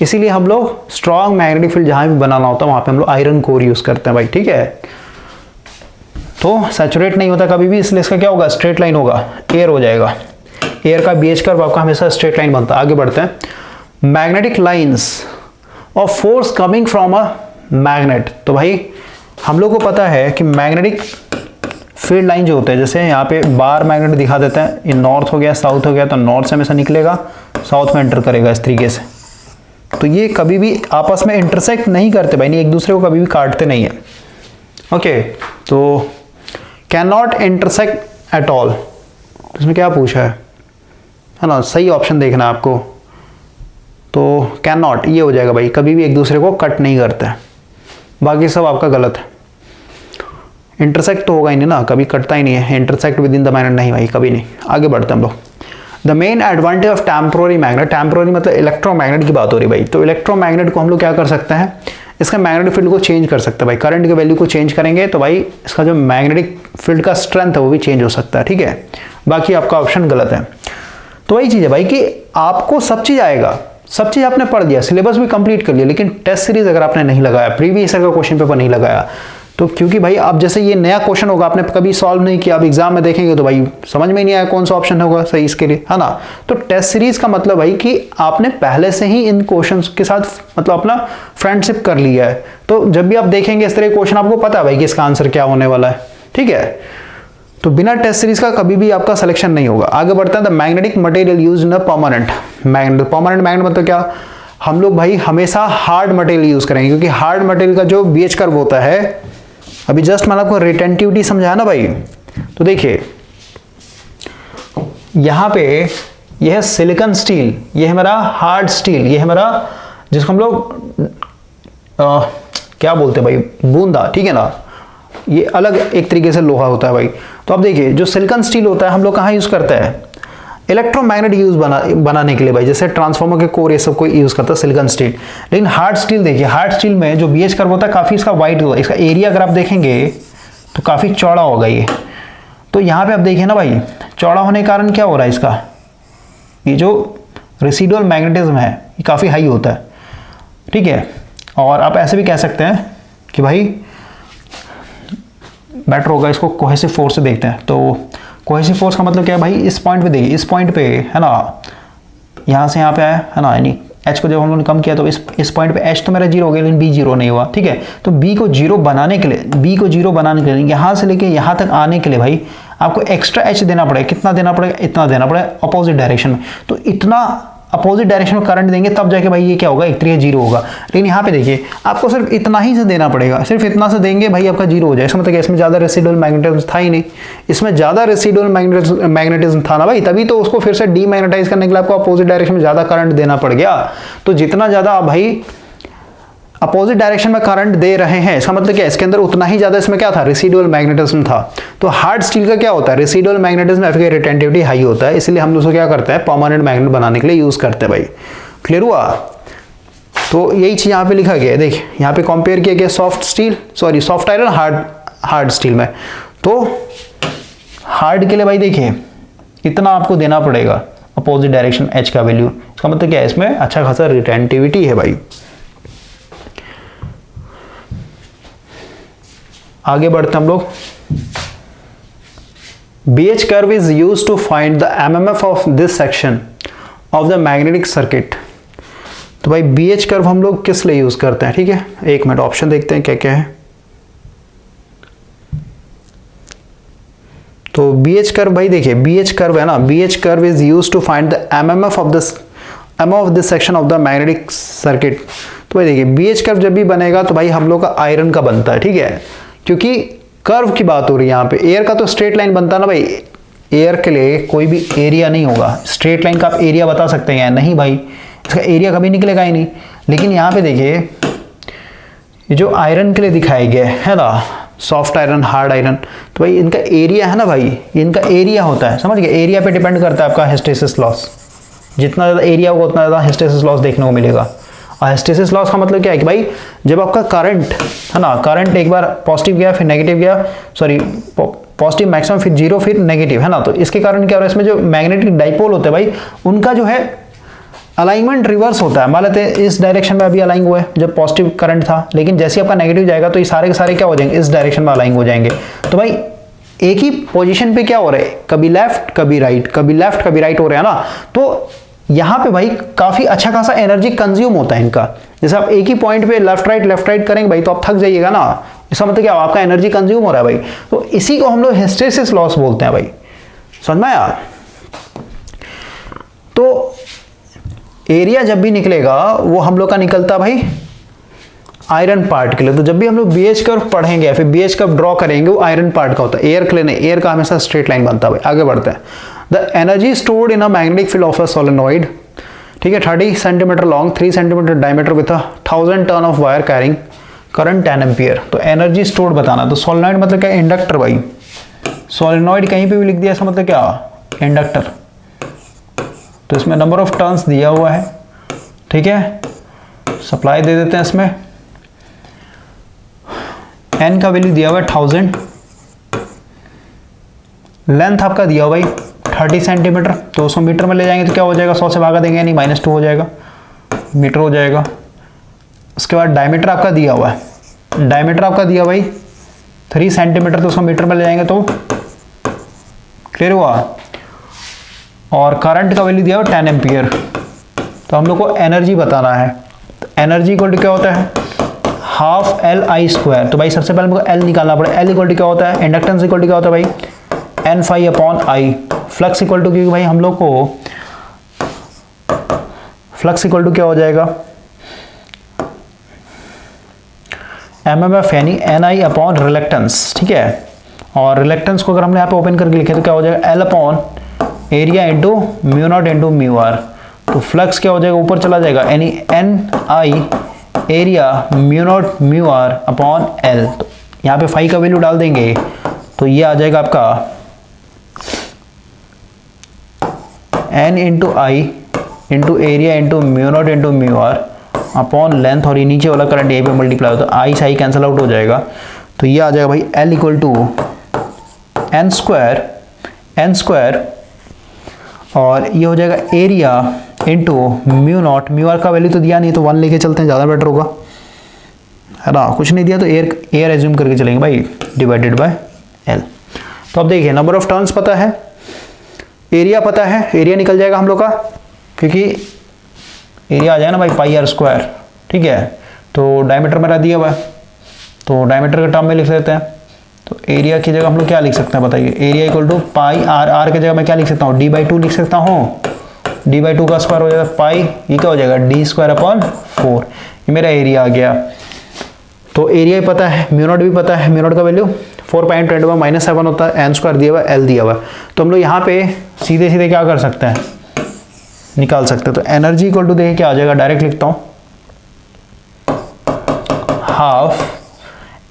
इसीलिए हम लोग स्ट्रॉन्ग मैग्नेटिक फील्ड जहाँ भी बनाना होता है वहाँ पे हम लोग आयरन कोर यूज़ करते हैं भाई, ठीक है। तो सैचुरेट नहीं होता कभी भी, इसलिए इसका क्या होगा, स्ट्रेट लाइन होगा, एयर हो जाएगा। एयर का BH कर्व आपका हमेशा स्ट्रेट लाइन बनता है। आगे बढ़ते हैं, magnetic lines of force coming from a magnet. तो भाई हम लोग को पता है कि मैग्नेटिक फील्ड लाइन जो होते हैं, जैसे यहाँ पे बार मैग्नेट दिखा देते हैं, ये नॉर्थ हो गया, साउथ हो गया, तो नॉर्थ से हमेशा निकलेगा, साउथ में एंटर करेगा इस तरीके से। तो ये कभी भी आपस में इंटरसेक्ट नहीं करते भाई, नहीं, एक दूसरे को कभी भी काटते नहीं है, ओके। तो can not intersect at all, इसमें क्या पूछा है ना, सही ऑप्शन देखना है आपको। तो कैन नॉट ये हो जाएगा भाई, कभी भी एक दूसरे को कट नहीं करते, बाकी सब आपका गलत है। इंटरसेक्ट तो होगा ही नहीं ना, कभी कटता ही नहीं है, intersect with in the magnet नहीं भाई, कभी नहीं। आगे बढ़ते हैं हम लोग, the main advantage of temporary magnet, temporary मतलब इलेक्ट्रोमैग्नेट की बात हो रही भाई, तो इलेक्ट्रोमैग्नेट को हम लोग क्या कर सकते हैं, इसका मैग्नेटिक फील्ड को चेंज कर सकते हैं भाई, करंट की वैल्यू को चेंज करेंगे तो भाई इसका जो मैग्नेटिक फील्ड का स्ट्रेंथ है वो भी चेंज हो सकता है, ठीक है। बाकी आपका ऑप्शन गलत है। तो वही चीज़ है भाई कि आपको सब चीज़ आएगा, सब चीज़ आपने पढ़ दिया, सिलेबस भी कंप्लीट कर लिया, लेकिन टेस्ट सीरीज अगर आपने नहीं लगाया, प्रीवियस ईयर का क्वेश्चन पेपर नहीं लगाया, तो क्योंकि भाई अब जैसे ये नया क्वेश्चन होगा, आपने कभी सॉल्व नहीं किया, अब एग्जाम में देखेंगे तो भाई समझ में नहीं आया कौन सा ऑप्शन होगा सही इसके लिए, है ना। तो टेस्ट सीरीज का मतलब भाई कि आपने पहले से ही इन क्वेश्चंस के साथ मतलब अपना फ्रेंडशिप कर लिया है, तो जब भी आप देखेंगे इस तरह के क्वेश्चन आपको पता है भाई कि इसका आंसर क्या होने वाला है, ठीक है। तो बिना टेस्ट सीरीज का कभी भी आपका सिलेक्शन नहीं होगा। आगे बढ़ते हैं, the magnetic material use in a permanent magnet. Permanent magnet मतलब क्या, हम लोग भाई हमेशा हार्ड मटेरियल यूज करेंगे, क्योंकि हार्ड मटेरियल का जो BH कर्व होता है, अभी जस्ट मैंने आपको रिटेंटिविटी समझाया ना भाई, तो देखिए यहां पे यह है सिलिकॉन स्टील, यह है मेरा हार्ड स्टील, यह है मेरा जिसको हम लोग क्या बोलते हैं भाई, बूंदा, ठीक है ना। ये अलग एक तरीके से लोहा होता है भाई। तो अब देखिए जो सिलिकॉन स्टील होता है हम लोग कहाँ यूज करते हैं, इलेक्ट्रोमैग्नेट यूज बनाने के लिए भाई, जैसे ट्रांसफार्मर के कोर ये सब को यूज करता है सिलिकॉन स्टील। लेकिन हार्ड स्टील देखिए, हार्ड स्टील में जो BH कर्व होता है काफी इसका वाइड होता है, इसका एरिया अगर आप देखेंगे तो काफी चौड़ा होगा ये। तो यहाँ पे आप देखिए ना भाई, चौड़ा होने के कारण क्या हो रहा है, इसका ये जो रेसिडुअल मैग्नेटिज्म है ये काफी हाई होता है, ठीक है। और आप ऐसे भी कह सकते हैं कि भाई बेटर होगा, इसको कोहेसिव फोर्स से देखते हैं। तो कोहेसिव फोर्स का मतलब क्या है भाई, इस पॉइंट पे देखिए, इस पॉइंट पे है ना, यहाँ से यहाँ पे आया है ना, यानी H को जब हम लोगों ने कम किया तो इस पॉइंट पे H तो मेरा 0 हो गया, लेकिन B 0 नहीं हुआ, ठीक है। तो B को 0 बनाने के लिए, यहाँ से लेके यहाँ तक आने के लिए भाई आपको एक्स्ट्रा H देना पड़ेगा। कितना देना पड़ेगा, इतना देना पड़ेगा अपोजिट डायरेक्शन में। तो इतना अपोजिट डायरेक्शन में करंट देंगे तब जाके भाई ये क्या होगा, एक तरीके 0 होगा। लेकिन यहाँ पे देखिए आपको सिर्फ इतना ही से देना पड़ेगा, सिर्फ इतना से देंगे भाई आपका 0 हो जाए। इसका मतलब कि इसमें ज़्यादा रेसिडुअल मैग्नेटिज्म था ही नहीं, इसमें ज़्यादा रेसिडुअल मैग्नेटिज्म था ना भाई, तभी तो उसको फिर से डीमैग्नेटाइज करने के लिए आपको अपोजिट डायरेक्शन में ज़्यादा करंट देना पड़ गया। तो जितना ज़्यादा भाई अपोजिट डायरेक्शन में करंट दे रहे हैं, इसका मतलब क्या, इसके अंदर उतना ही ज्यादा इसमें क्या था, रेसिडुअल मैग्नेटिज्म था। तो हार्ड स्टील का क्या होता है, रेसिडुअल मैग्नेटिज्म F की रिटेंटिविटी हाई होता है, इसलिए हम लोग क्या करते हैं, परमानेंट मैग्नेट बनाने के लिए यूज करते हैं भाई। क्लियर हुआ। तो यही चीज यहाँ पे लिखा गया है, देखिए यहाँ पे कंपेयर किया गया सॉफ्ट आयरन हार्ड स्टील में। तो हार्ड के लिए भाई देखिए इतना आपको देना पड़ेगा अपोजिट डायरेक्शन H का वैल्यू, इसका मतलब क्या है, इसमें अच्छा खासा रिटेंटिविटी है भाई। आगे बढ़ते हम लोग, BH curve is used to find the MMF of this section of the magnetic circuit। तो भाई BH कर्व हम लोग किस लिए यूज करते हैं, ठीक है। एक मिनट ऑप्शन देखते हैं क्या क्या है। तो BH कर्व भाई देखिए, BH कर्व है ना, BH curve is use to find the MMF of this section of the magnetic circuit। तो भाई देखिए BH कर्व जब भी बनेगा तो भाई हम लोग का आयरन का बनता है, ठीक है, क्योंकि कर्व की बात हो रही है यहाँ पे। एयर का तो स्ट्रेट लाइन बनता है ना भाई, एयर के लिए कोई भी एरिया नहीं होगा। स्ट्रेट लाइन का आप एरिया बता सकते हैं, नहीं भाई इसका एरिया कभी निकलेगा ही नहीं। लेकिन यहाँ पे देखिए ये जो आयरन के लिए दिखाया गया है ना, सॉफ्ट आयरन हार्ड आयरन, तो भाई इनका एरिया है ना भाई, इनका एरिया होता है, समझ गए। एरिया पे डिपेंड करता है आपका हिस्टेरिसिस लॉस, जितना ज़्यादा एरिया होगा उतना ज़्यादा हिस्टेरिसिस लॉस देखने को मिलेगा। और हिस्टेरिसिस लॉस का मतलब क्या है कि भाई जब आपका करंट है ना, करंट एक बार पॉजिटिव गया फिर नेगेटिव गया, पॉजिटिव मैक्सिमम फिर 0 फिर नेगेटिव, है ना। तो इसके कारण क्या हो रहा है, इसमें जो मैग्नेटिक डाइपोल होते हैं भाई उनका जो है अलाइनमेंट रिवर्स होता है। मान लेते हैं इस डायरेक्शन में अभी अलाइन हुआ है जब पॉजिटिव करंट था, लेकिन जैसे आपका नेगेटिव जाएगा तो ये सारे के सारे क्या हो जाएंगे, इस डायरेक्शन में अलाइन हो जाएंगे। तो भाई एक ही पोजीशन पे क्या हो रहा है, कभी लेफ्ट कभी राइट, कभी लेफ्ट कभी राइट हो रहे हैं ना। तो यहाँ पे भाई काफी अच्छा खासा एनर्जी कंज्यूम होता है इनका। जैसे आप एक ही पॉइंट पे लेफ्ट राइट करेंगे भाई तो आप थक जाइएगा ना, इसका मतलब क्या, आपका एनर्जी कंज्यूम हो रहा है भाई। तो इसी को हम लोग हिस्टेरिसिस लॉस बोलते हैं भाई, समझ में आया। तो एरिया जब भी निकलेगा वो हम लोग का निकलता भाई आयरन पार्ट के लिए। तो जब भी हम लोग BH कर्व पढ़ेंगे फिर BH कर्व ड्रॉ करेंगे, वो आयरन पार्ट का होता है, एयर के लिए नहीं। एयर का हमेशा स्ट्रेट लाइन बनता है भाई। आगे बढ़ते हैं, the energy stored in a magnetic field of a solenoid, ठीक है, 30 centimetre long 3 centimetre diameter with 1000 turn off wire carrying current 10 ampere. तो एनर्जी स्टोर्ड बताना। तो सोलेनॉइड मतलब क्या, इंडक्टर भाई। सोलेनॉइड कहीं पे भी लिख दिया इसका मतलब क्या, इंडक्टर। तो इसमें नंबर ऑफ टर्न्स दिया हुआ है, ठीक है। सप्लाई दे देते हैं इसमें, n का वैल्यू दिया हुआ है 1000, लेंथ आपका दिया हुआ भाई 30 सेंटीमीटर, तो उसको मीटर में ले जाएंगे तो क्या हो जाएगा, 100 से भागा देंगे यानी -2 हो जाएगा, मीटर हो जाएगा। उसके बाद डायमीटर आपका दिया हुआ है, डायमीटर आपका दिया भाई 3 सेंटीमीटर, तो उसको मीटर में ले जाएंगे तो क्लियर हुआ। और करंट का वैल्यू दिया हुआ 10 एम्पियर। तो हम लोग को एनर्जी बताना है, तो एनर्जी इक्वल टू क्या होता है, हाफ LI²। तो भाई सबसे पहले हमको L निकालना पड़ेगा। L इक्वल टू क्या होता है, इंडक्टेंस इक्वल टू क्या होता है भाई, N∅/I। फ्लक्स इक्वल टू, क्योंकि भाई हम लोग को फ्लक्स इक्वल टू क्या हो जाएगा, MMF यानी NI/रिलेक्टेंस, ठीक है। और रिलेक्टेंस को अगर हमने यहाँ पे ओपन करके लिखे तो क्या हो जाएगा, L/एरिया इंटू μ0 इंटू μr। तो फ्लक्स क्या हो जाएगा, ऊपर चला जाएगा, यानी NI एरिया μ0 μr/L। तो यहाँ पे फाई का वैल्यू डाल देंगे तो ये आ जाएगा आपका N into I into area into μ0 into μr upon length, और ये नीचे वाला करंट ए पे मल्टीप्लाई होता है, आई से आई कैंसिल आउट हो जाएगा। तो ये आ जाएगा भाई L equal to n square और ये हो जाएगा एरिया इंटू μ0, μr का वैल्यू तो दिया नहीं तो 1 लेके चलते हैं, ज़्यादा बेटर होगा, है ना। कुछ नहीं दिया तो एयर एज्यूम करके चलेंगे भाई, डिवाइडेड बाय L। तो अब देखिए नंबर ऑफ टर्न्स पता है, एरिया पता है, एरिया निकल जाएगा हम लोग का, क्योंकि एरिया आ जाएगा ना भाई πr², ठीक है। तो डायमीटर मेरा दिया हुआ है, तो डायमीटर के टर्म में लिख लेते हैं। तो एरिया की जगह हम लोग क्या लिख सकते हैं बताइए, area equal to πr, r की जगह मैं क्या लिख सकता हूँ, d/2 लिख सकता हूँ, d/2 का स्क्वायर हो जाएगा पाई, ये क्या हो जाएगा d²/4, ये मेरा एरिया आ गया। तो एरिया ही पता है, μ0 भी पता है, μ0 का वैल्यू 4.21 - 7 होता है, n² दिया हुआ है, L दिया हुआ है। तो हम लोग यहाँ पे सीधे सीधे क्या कर सकते हैं, निकाल सकते हैं। तो एनर्जी इक्वल टू देखिए क्या आ जाएगा, डायरेक्ट लिखता हूँ, हाफ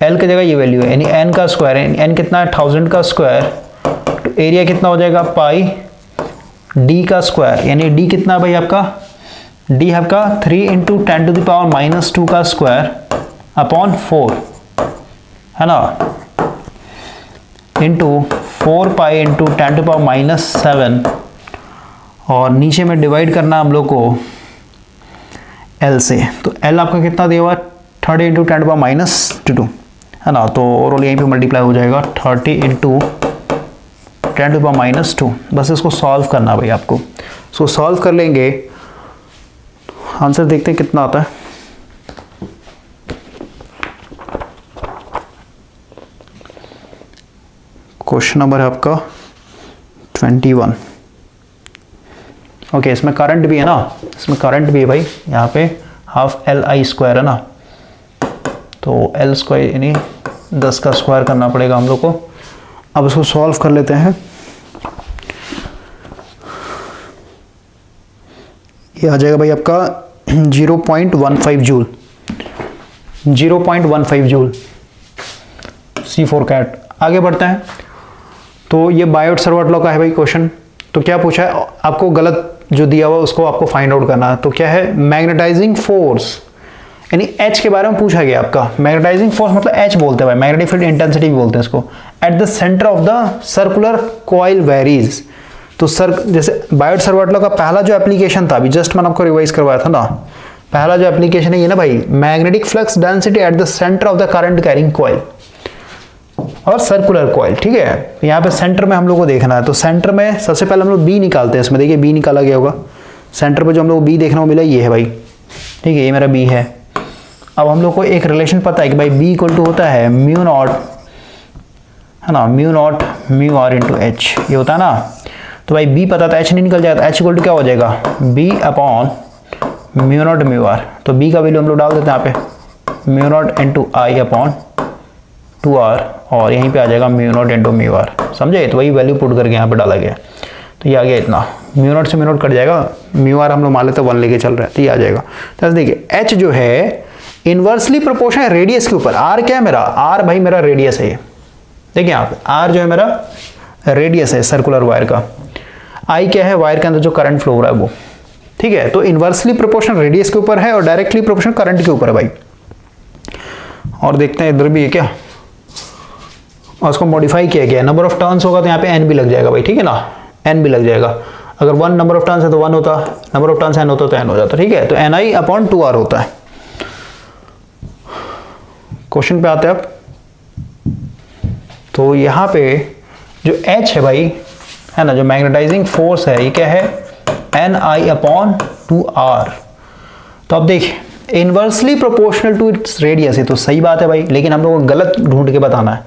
L की जगह ये वैल्यू है, यानी n का स्क्वायर, n कितना है 1000 का स्क्वायर, तो एरिया कितना हो जाएगा पाई d का स्क्वायर, यानी d कितना भाई आपका, d आपका 3 इंटू 10⁻⁻² का स्क्वायर अपॉन 4, है ना, इंटू 4π इंटू 10⁻⁷, और नीचे में डिवाइड करना हम लोग को L से। तो L आपका कितना दिया हुआ, 30 इंटू 10⁻², है ना। तो ओवरऑल यहीं पे मल्टीप्लाई हो जाएगा 30 इंटू 10⁻²। बस इसको सॉल्व करना भाई आपको, इसको सॉल्व कर लेंगे, आंसर देखते हैं कितना आता है। क्वेश्चन नंबर है आपका 21। ओके, इसमें करंट भी है ना, इसमें करंट भी है भाई, यहाँ पे हाफ LI² है ना, तो L² यानी 10 का स्क्वायर करना पड़ेगा हम लोग को। अब इसको सॉल्व कर लेते हैं। ये आ जाएगा भाई आपका 0.15 जूल, 0.15 जूल C4 कैट। आगे बढ़ते हैं। तो ये बायोट-सावर्ट लॉ का है भाई क्वेश्चन। तो क्या पूछा है आपको, गलत जो दिया हुआ उसको आपको फाइंड आउट करना है। तो क्या है, मैग्नेटाइजिंग फोर्स यानी H के बारे में पूछा गया आपका। मैग्नेटाइजिंग फोर्स मतलब H बोलते हैं भाई, मैग्नेटिक फील्ड इंटेंसिटी भी बोलते हैं इसको। At the centre of the circular coil varies. तो जैसे बायोट-सावर्ट लॉ का पहला जो एप्लीकेशन था, अभी जस्ट मैंने आपको रिवाइज करवाया था ना, पहला जो एप्लीकेशन है ये ना भाई, magnetic flux density at the centre of the current carrying coil और सर्कुलर कॉइल, ठीक है। यहाँ पे सेंटर में हम लोग को देखना है। तो सेंटर में सबसे पहले हम लोग बी निकालते हैं। इसमें देखिए बी निकाला गया होगा, सेंटर पे जो हम लोग बी देखने को मिला ये है भाई, ठीक है, ये मेरा बी है। अब हम लोग को एक रिलेशन पता है कि भाई बी इक्वल टू होता है μ0, है ना, μ0 μr इंटू एच, ये होता है ना। तो भाई बी पता था, एच नहीं निकल जाएगा, एच इक्वल टू क्या हो जाएगा, बी अपॉन μ0 μr। तो बी का वैल्यू हम लोग डाल देते हैं यहाँ पे, μ0 इंटू आई अपॉन 2r, और यहीं पे आ जाएगा μ0 इंटू μr, समझे। तो वही वैल्यू पुट करके यहाँ पे डाला गया। तो ये आ गया इतना, μ0 से μ0 कट जाएगा, μr हम लोग मान लेते हैं 1 लेके चल रहे हैं, तो ये आ जाएगा। तो देखिए h जो है इनवर्सली प्रोपोर्शनल है रेडियस के ऊपर। r क्या है मेरा, r भाई मेरा रेडियस है। देखिए यहाँ पे r जो है मेरा रेडियस है सर्कुलर वायर का। आई क्या है, वायर के अंदर जो करंट फ्लो हो रहा है वो, ठीक है। तो इनवर्सली प्रोपोर्शनल रेडियस के ऊपर है और डायरेक्टली प्रोपोर्शनल करंट के ऊपर है भाई। और देखते हैं इधर भी है क्या, और उसको मॉडिफाई किया गया, नंबर ऑफ टर्न्स होगा तो यहाँ पे एन भी लग जाएगा भाई, ठीक है ना, एन भी लग जाएगा। अगर 1 नंबर ऑफ टर्न्स है तो 1 होता, नंबर ऑफ टर्न्स एन होता तो एन हो जाता, ठीक है। तो एन आई अपॉन 2r होता है। क्वेश्चन पे आते हैं अब। तो यहाँ पे जो H है भाई, है ना, जो मैग्नेटाइजिंग फोर्स है, ये क्या है, एन आई अपॉन 2r। तो अब देखिए inversely proportional to its radius है तो सही बात है भाई, लेकिन हम लोगों को गलत ढूंढ के बताना है।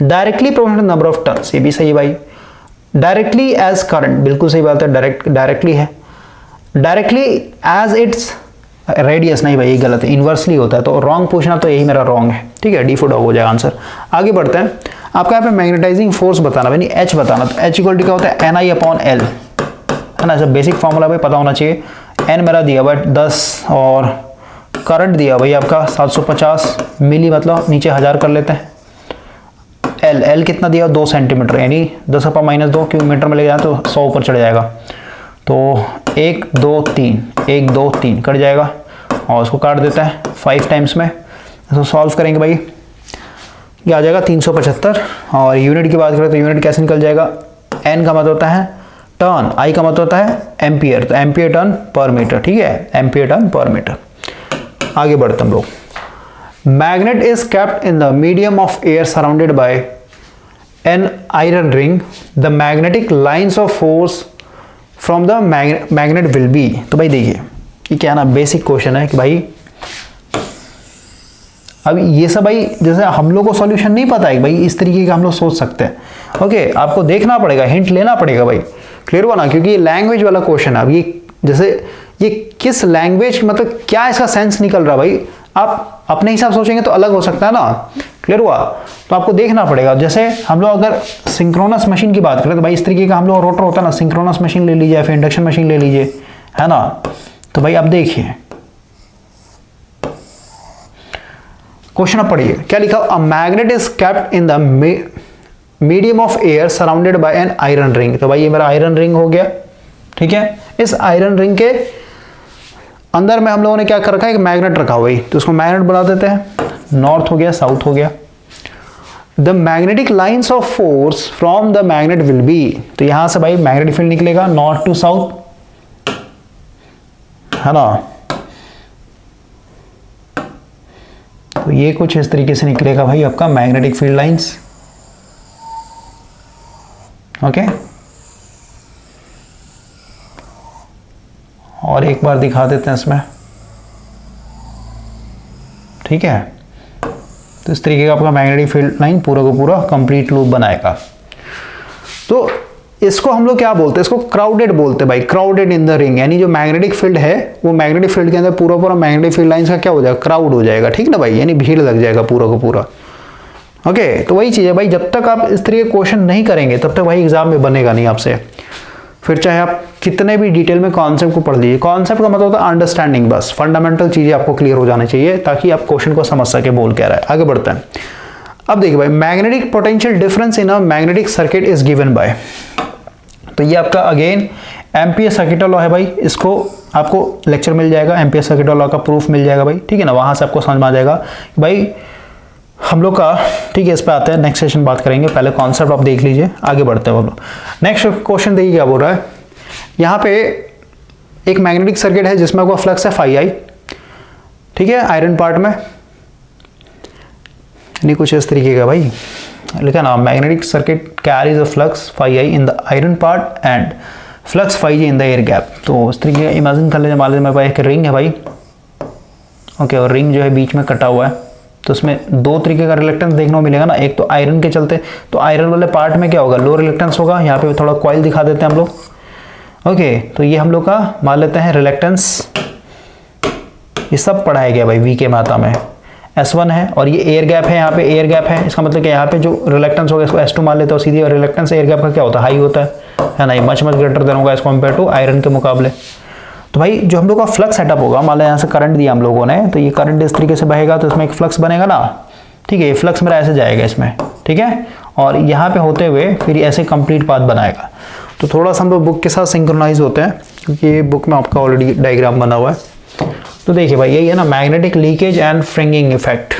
Directly proportional number of turns, ये भी सही भाई। डायरेक्टली एज करंट, बिल्कुल सही बात है, डायरेक्टली है। डायरेक्टली एज इट्स रेडियस, नहीं भाई ये गलत है, इनवर्सली होता है। तो रॉन्ग पूछना, तो यही मेरा रॉन्ग है, ठीक है, डी फॉर डॉग हो जाएगा आंसर। आगे बढ़ते हैं। आपका यहाँ पे मैग्नेटाइजिंग फोर्स बताना, यानी H बताना। तो H इक्वल टू क्या होता है, एन आई अपॉन एल, है ना, सब बेसिक फॉर्मूला भाई पता होना चाहिए। एन मेरा दिया भाई 10 और करंट दिया भाई आपका 750 मिली, मतलब नीचे 1000 कर लेते हैं। एल कितना दिया, 2 सेंटीमीटर, यानी 10⁻2 क्योंकि मीटर में ले जाए तो 100 ऊपर चढ़ जाएगा। तो 1 2 3 1 2 3 कट जाएगा और उसको काट देता है 5 टाइम्स में। इसको सॉल्व करेंगे भाई, ये आ जाएगा 375। और यूनिट की बात करें तो यूनिट कैसे निकल जाएगा, एन का मतलब होता है टर्न, आई का मतलब होता है एम्पियर, तो एम्पियर टर्न पर मीटर, ठीक है, एम्पियर टर्न पर मीटर। आगे बढ़ते हम लोग। Magnet is kept in the medium of air surrounded by an iron ring, the magnetic lines of force from the magnet will be. तो भाई देखिए ये क्या ना, बेसिक क्वेश्चन है कि भाई अब ये सब भाई जैसे हम लोग को सॉल्यूशन नहीं पता है भाई, इस तरीके का हम लोग सोच सकते हैं। ओके, आपको देखना पड़ेगा, हिंट लेना पड़ेगा भाई, क्लियर हुआ ना, क्योंकि ये लैंग्वेज वाला क्वेश्चन है। अब ये जैसे ये किस लैंग्वेज, मतलब क्या इसका सेंस निकल रहा है भाई, आप अपने हिसाब सोचेंगे तो अलग हो सकता है ना, क्लियर हुआ। तो आपको देखना पड़ेगा। जैसे हम लोग अगर सिंक्रोनस मशीन की बात करें तो भाई इस तरीके का हम लोग रोटर होता है ना, सिंक्रोनस मशीन ले लीजिए, फिर इंडक्शन मशीन ले लीजिए, है ना। तो भाई अब देखिए क्वेश्चन अब पढ़िए, क्या लिखा, a magnet is kept in the medium of air surrounded by an iron ring. तो भाई ये मेरा आयरन रिंग हो गया, ठीक है। इस आयरन रिंग के अंदर में हम लोगों ने क्या कर रखा है, एक मैग्नेट रखा हुआ है, तो उसको मैग्नेट बना देते हैं। नॉर्थ हो गया, साउथ हो गया। The magnetic lines of force from the magnet will be, तो यहां से भाई मैग्नेटिक फील्ड निकलेगा नॉर्थ टू साउथ, है ना। तो ये कुछ इस तरीके से निकलेगा भाई आपका मैग्नेटिक फील्ड लाइंस, ओके। और एक बार दिखा देते हैं इसमें, ठीक है। तो इस तरीके का आपका मैग्नेटिक फील्ड लाइन पूरा का पूरा कंप्लीट लूप बनाएगा। तो इसको हम लोग क्या बोलते हैं, इसको क्राउडेड बोलते हैं भाई, क्राउडेड इन द रिंग, यानी जो मैग्नेटिक फील्ड है वो मैग्नेटिक फील्ड के अंदर पूरा पूरा मैग्नेटिक फील्ड लाइंस का क्या हो जाएगा, क्राउड हो जाएगा, ठीक ना भाई, यानी भीड़ लग जाएगा पूरा का पूरा। ओके, तो वही चीज़ है भाई, जब तक आप इस तरीके क्वेश्चन नहीं करेंगे तब तक भाई एग्जाम में बनेगा नहीं आपसे। फिर चाहे आप कितने भी डिटेल में कॉन्सेप्ट को पढ़ लीजिए, कॉन्सेप्ट का मतलब होता है अंडरस्टैंडिंग, बस फंडामेंटल चीज़ें आपको क्लियर हो जानी चाहिए ताकि आप क्वेश्चन को समझ सके बोल क्या रहा है। आगे बढ़ते हैं। अब देखिए भाई, magnetic potential difference in a magnetic circuit is given bye, तो ये आपका अगेन एम्पियर सर्किट लॉ है भाई, इसको आपको लेक्चर मिल जाएगा, एम्पियर सर्किट लॉ का प्रूफ मिल जाएगा भाई, ठीक है ना। वहां से आपको समझ में आ जाएगा भाई हम लोग का, ठीक है। इस पे आते हैं, नेक्स्ट सेशन बात करेंगे, पहले कॉन्सेप्ट आप देख लीजिए, आगे बढ़ते हैं हम लोग। नेक्स्ट क्वेश्चन देखिए क्या बोल रहा है, यहाँ पे एक मैग्नेटिक सर्किट है जिसमें आपका फ्लक्स है phi i, ठीक है, आयरन पार्ट में, नहीं कुछ इस तरीके का भाई लिखा ना, magnetic circuit carries a flux phi i in the iron part and flux phi j in the air gap. तो इस तरीके का इमेजिन कर लीजिए, मान लीजिए मेरे पास एक रिंग है भाई, ओके, और रिंग जो है बीच में कटा हुआ है, तो उसमें दो तरीके का रिलेक्टेंस देखने को मिलेगा ना, एक तो आयरन के चलते, तो आयरन वाले पार्ट में क्या होगा, लो रिलेक्टेंस होगा। यहाँ पे थोड़ा कॉइल दिखा देते हैं हम लोग, ओके। तो ये हम लोग का मान लेते हैं रिलेक्टेंस, ये सब पढ़ाया गया भाई वी के मात्रा में, S1 है, और ये एयर गैप है, यहाँ पे एयर गैप है, इसका मतलब कि यहाँ पे जो रिलेक्टेंस होगा इसको S2 मान लेते हो सीधे, और रिलेक्टेंस एयर गैप का क्या होता है, हाई होता है ना, मच ग्रेटर देन होगा एज कम्पेयर टू आयरन के मुकाबले। तो भाई जो हम लोग का फ्लक्स सेटअप होगा, मान लो यहाँ से करंट दिया हम लोगों ने, तो ये करंट इस तरीके से बहेगा, तो इसमें एक फ्लक्स बनेगा ना, ठीक है, ये फ्लक्स मेरा ऐसे जाएगा इसमें, ठीक है, और यहाँ पे होते हुए फिर ऐसे कंप्लीट पाथ बनाएगा। तो थोड़ा सा हम लोग बुक के साथ सिंक्रोनाइज होते हैं, क्योंकि बुक में आपका ऑलरेडी डायग्राम बना हुआ है। तो देखिए भाई यही है ना, magnetic leakage and fringing effect.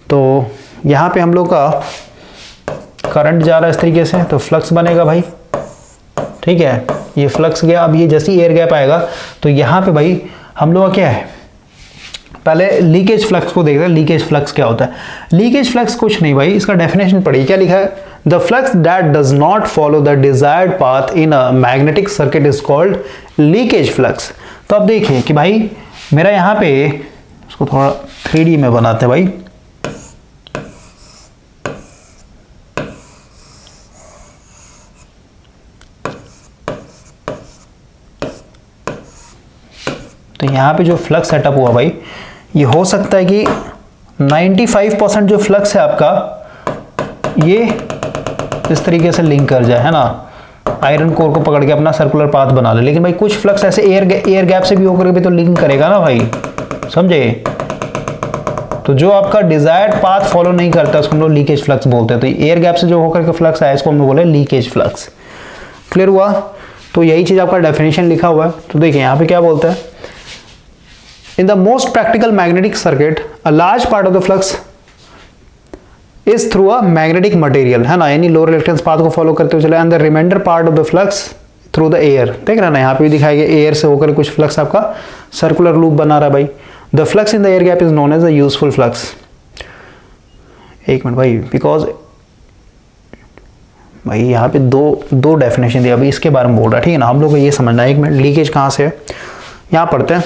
तो यहाँ पे हम लोग का करंट जा रहा है इस तरीके से, तो फ्लक्स बनेगा भाई, ठीक है। ये फ्लक्स गया, अब ये जैसे ही एयर गैप आएगा तो यहाँ पे भाई हम लोग का क्या है, पहले लीकेज फ्लक्स को देखते हैं। लीकेज फ्लक्स क्या होता है? लीकेज फ्लक्स कुछ नहीं भाई, इसका डेफिनेशन पढ़िए, क्या लिखा है? The flux that does not follow the desired path in a magnetic circuit is called leakage flux. तो अब देखिए कि भाई मेरा यहाँ पे, इसको थोड़ा 3D में बनाते हैं भाई। तो यहाँ पे जो फ्लक्स सेटअप हुआ भाई, ये हो सकता है कि 95% जो फ्लक्स है आपका ये इस तरीके से लिंक कर जाए, है ना, आयरन कोर को पकड़ के अपना सर्कुलर पाथ बना ले। लेकिन भाई कुछ फ्लक्स ऐसे एयर गैप से भी होकर भी तो लिंक करेगा ना भाई, समझे? तो जो आपका डिजायर्ड पाथ फॉलो नहीं करता उसको हम लोग लीकेज फ्लक्स बोलते हैं। तो एयर गैप से जो होकर के फ्लक्स आया इसको हम लोग बोले लीकेज फ्लक्स। क्लियर हुआ? तो यही चीज आपका डेफिनेशन लिखा हुआ है। तो देखिए यहाँ पे क्या बोलता है, in the most practical magnetic circuit a large part of the flux is through a magnetic material, है ना, यानी लो रिलेक्टेंस पाथ को फॉलो करते हुए चला, and the remainder part of the flux through the air। देख रहे हैं ना, यहाँ पे भी दिखाया गया एयर से होकर कुछ फ्लक्स आपका सर्कुलर लूप बना रहा है भाई। the flux in the air gap is known as a useful flux। एक मिनट भाई, बिकॉज भाई यहाँ पे दो डेफिनेशन दिया भाई, इसके बारे में बोल रहा है, ठीक है ना। हम लोग को ये समझना है, एक मिनट, लीकेज कहाँ से है, यहाँ पढ़ते हैं।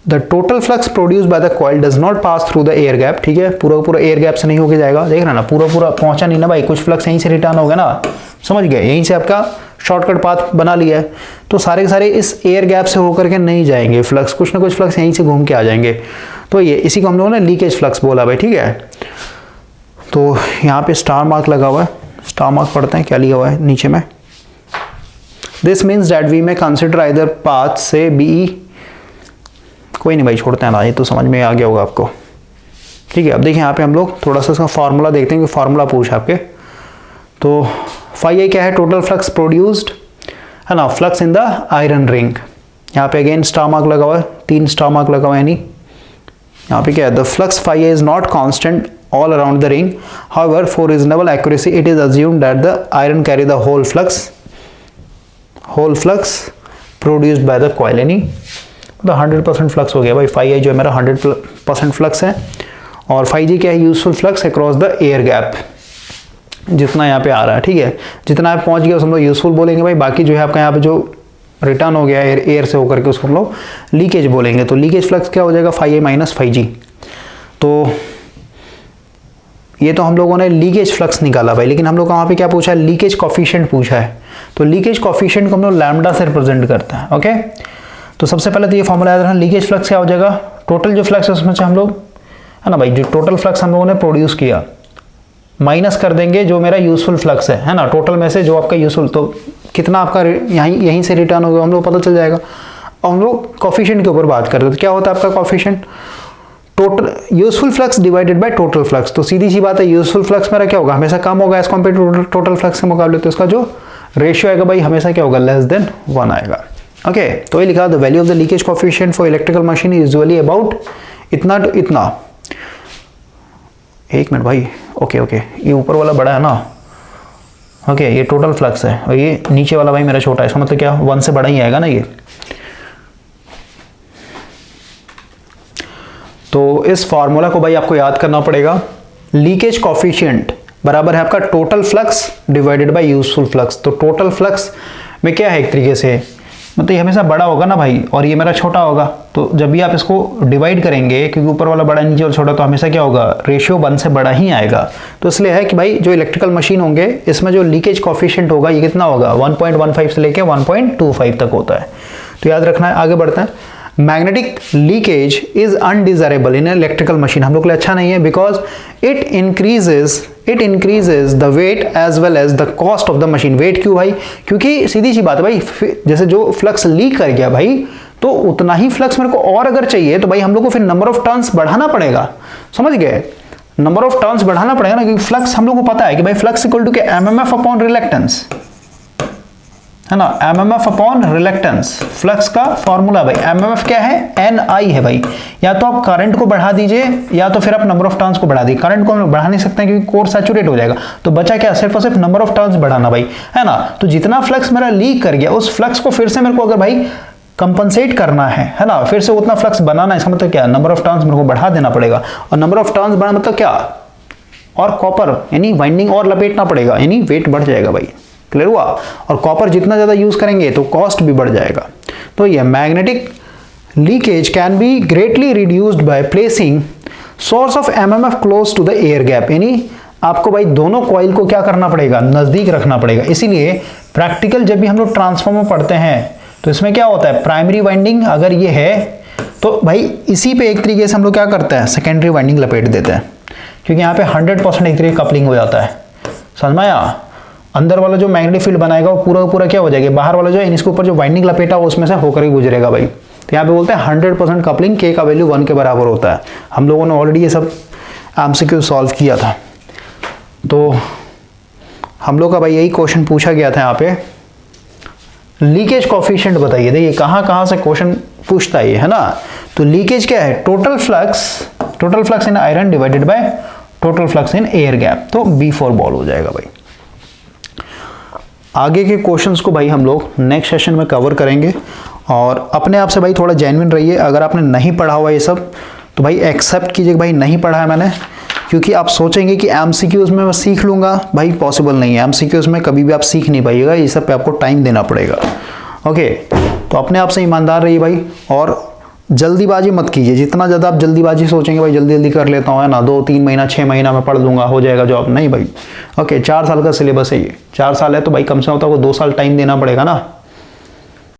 The total flux produced by the coil does not pass through the air gap। ठीक है, पूरा एयर गैप से नहीं होके जाएगा, देख रहे ना, पूरा पहुंचा नहीं ना भाई, कुछ फ्लक्स यहीं से रिटर्न हो गया ना, समझ गए, यहीं से आपका शॉर्टकट पाथ बना लिया है। तो सारे के सारे इस एयर गैप से होकर के नहीं जाएंगे फ्लक्स, कुछ ना कुछ फ्लक्स यहीं से घूम के आ जाएंगे। तो ये इसी को हम लोगों ने लीकेज फ्लक्स बोला भाई, ठीक है। तो यहाँ पे स्टार मार्क लगा हुआ है, स्टार मार्क पढ़ते हैं क्या लिखा हुआ है नीचे में। दिस मीन्स दैट वी में कंसिडर आइदर पाथ से बी, कोई नहीं भाई छोड़ते हैं ना, ये तो समझ में आ गया होगा आपको, ठीक है। अब देखिए यहाँ पे हम लोग थोड़ा सा इसका फार्मूला देखते हैं कि फार्मूला पूछा आपके। तो फाई आई क्या है, टोटल फ्लक्स प्रोड्यूस्ड, है ना, flux in the iron ring. यहाँ पे अगेन स्टार मार्क लगा हुआ है, 3 स्टार मार्क लगा हुआ है, यानी यहाँ पे क्या है, the flux phi I is not constant all around the ring, however for reasonable accuracy it is assumed that the iron carry the whole flux produced by the coil। यानी तो 100% फ्लक्स हो गया भाई, फाई आई जो है मेरा 100% फ्लक्स है, और फाई जी क्या है, useful flux across the air gap, जितना यहाँ पे आ रहा है, ठीक है, जितना आप पहुंच गया उस हम लोग यूजफुल बोलेंगे भाई। बाकी जो है आपका यहाँ पे जो रिटर्न हो गया एयर से होकर के उसको हम लोग लीकेज बोलेंगे। तो लीकेज फ्लक्स क्या हो जाएगा, फाई आई माइनस फाई जी। तो ये तो हम लोगों ने लीकेज फ्लक्स निकाला भाई, लेकिन हम लोग वहाँ पे क्या पूछा है, लीकेज कॉफिशिएंट पूछा है। तो लीकेज कॉफिशिएंट को हम लोग लैम्डा से रिप्रेजेंट करते हैं, ओके। तो सबसे पहले तो ये फॉर्मूला याद रखना, लीकेज फ्लक्स क्या हो जाएगा, टोटल जो फ्लक्स है उसमें से हम लोग, है ना भाई, जो टोटल फ्लक्स हम लोगों ने प्रोड्यूस किया माइनस कर देंगे जो मेरा यूजफुल फ्लक्स है ना, टोटल में से जो आपका यूजफुल, तो कितना आपका यहीं से रिटर्न होगा हम लोग पता चल जाएगा। और हम लोग कॉफिशिएंट के ऊपर बात करते हैं, तो क्या होता है आपका coefficient, total useful flux divided by total flux. तो सीधी सी बात है, यूजफुल फ्लक्स मेरा क्या होगा, हमेशा कम होगा as compare to total flux के मुकाबले, तो इसका जो रेशियो आएगा भाई हमेशा क्या होगा, लेस देन 1 आएगा, ओके। तो ये लिखा, the value of the leakage coefficient for electrical machine is usually about इतना टू इतना। एक मिनट भाई, ओके, ये ऊपर वाला बड़ा है ना, ओके, ये टोटल फ्लक्स है, और ये नीचे वाला भाई मेरा छोटा है, इसका मतलब क्या, 1 से बड़ा ही आएगा ना ये। तो इस फॉर्मूला को भाई आपको याद करना पड़ेगा, लीकेज कॉफिशिएंट बराबर है आपका total flux divided by useful flux. तो टोटल फ्लक्स में क्या है, एक तरीके से मतलब ये हमेशा बड़ा होगा ना भाई, और ये मेरा छोटा होगा। तो जब भी आप इसको डिवाइड करेंगे, क्योंकि ऊपर वाला बड़ा नीचे वाला छोटा, तो हमेशा क्या होगा, रेशियो 1 से बड़ा ही आएगा। तो इसलिए है कि भाई जो इलेक्ट्रिकल मशीन होंगे इसमें जो लीकेज कॉफिशिएंट होगा ये कितना होगा, 1.15 से लेके 1.25 तक होता है। तो याद रखना है, आगे बढ़ते हैं। Magnetic leakage is undesirable in electrical machine, हम लोग के लिए अच्छा नहीं है, because it increases the weight as well as the cost of the machine. Weight क्यों भाई, क्योंकि सीधी सी बात है भाई, जैसे जो फ्लक्स लीक कर गया भाई, तो उतना ही फ्लक्स मेरे को और अगर चाहिए तो भाई हम लोग को फिर नंबर ऑफ टर्न्स बढ़ाना पड़ेगा, समझ गए, नंबर ऑफ टर्न्स बढ़ाना पड़ेगा ना, क्योंकि फ्लक्स हम लोग को पता है कि भाई फ्लक्स इक्वल टू के एमएमएफ अपॉन रिलेक्टेंस, है ना, एमएमएफ अपॉन रिलेक्टेंस, फ्लक्स का फॉर्मूला भाई, एमएमएफ क्या है, एनआई है भाई। या तो आप करंट को बढ़ा दीजिए या तो फिर आप नंबर ऑफ टर्न्स को बढ़ा दीजिए। करंट को हम बढ़ा नहीं सकते क्योंकि कोर सैचुरेट हो जाएगा, तो बचा क्या, सिर्फ और सिर्फ नंबर ऑफ टर्न्स बढ़ाना भाई, है ना। तो जितना फ्लक्स मेरा लीक कर गया उस फ्लक्स को फिर से मेरे को अगर भाई कंपनसेट करना है ना, फिर से उतना फ्लक्स बनाना है, इसका मतलब क्या, नंबर ऑफ टर्न्स मेरे को बढ़ा देना पड़ेगा। और नंबर ऑफ टर्न्स बढ़ाना मतलब क्या, और कॉपर यानी वाइंडिंग और लपेटना पड़ेगा, यानी वेट बढ़ जाएगा भाई, क्लियर हुआ। और कॉपर जितना ज्यादा यूज करेंगे तो कॉस्ट भी बढ़ जाएगा। तो ये magnetic leakage can be greatly reduced by placing source of MMF close to the air gap, यानी आपको भाई दोनों कॉइल को क्या करना पड़ेगा, नजदीक रखना पड़ेगा। इसीलिए प्रैक्टिकल जब भी हम लोग ट्रांसफार्मर पढ़ते हैं तो इसमें क्या होता है, प्राइमरी वाइंडिंग अगर ये है तो भाई इसी पे एक तरीके से हम लोग क्या करते हैं, सेकेंडरी वाइंडिंग लपेट देते हैं, क्योंकि यहाँ पे 100% एक तरीके कपलिंग हो जाता है, समझ में आया। अंदर वाला जो मैग्नेटिक फील्ड बनाएगा वो पूरा क्या हो जाएगा, बाहर वाला जो है इसके ऊपर जो वाइंडिंग लपेटा वो उसमें से होकर ही गुजरेगा भाई। तो यहाँ पे बोलते हैं 100% कपलिंग, के का वैल्यू 1 के बराबर होता है। हम लोगों ने ऑलरेडी ये सब एमसीक्यू सॉल्व किया था। तो हम लोग का भाई यही क्वेश्चन पूछा गया था यहाँ पे, लीकेज कोफिशिएंट बताइए। देखिए कहाँ से क्वेश्चन पूछता है ना। तो लीकेज क्या है, total flux in iron divided by total flux in air gap, तो B4 बॉल हो जाएगा भाई। आगे के क्वेश्चंस को भाई हम लोग नेक्स्ट सेशन में कवर करेंगे। और अपने आप से भाई थोड़ा जेन्युइन रहिए। अगर आपने नहीं पढ़ा हुआ ये सब तो भाई एक्सेप्ट कीजिए भाई नहीं पढ़ा है मैंने, क्योंकि आप सोचेंगे कि एमसीक्यूज में मैं सीख लूंगा, भाई पॉसिबल नहीं है। एमसीक्यूज में कभी भी आप सीख नहीं पाइएगा, ये सब पे आपको टाइम देना पड़ेगा। ओके, तो अपने आप से ईमानदार रहिए भाई, और जल्दीबाजी मत कीजिए। जितना ज़्यादा आप जल्दीबाजी सोचेंगे भाई जल्दी कर लेता हूँ, है ना, 2-3 महीना 6 महीना में पढ़ लूंगा, हो जाएगा जॉब, नहीं भाई। ओके, 4 साल का सिलेबस है ये, 4 साल है तो भाई कम से कम आपको 2 साल टाइम देना पड़ेगा ना।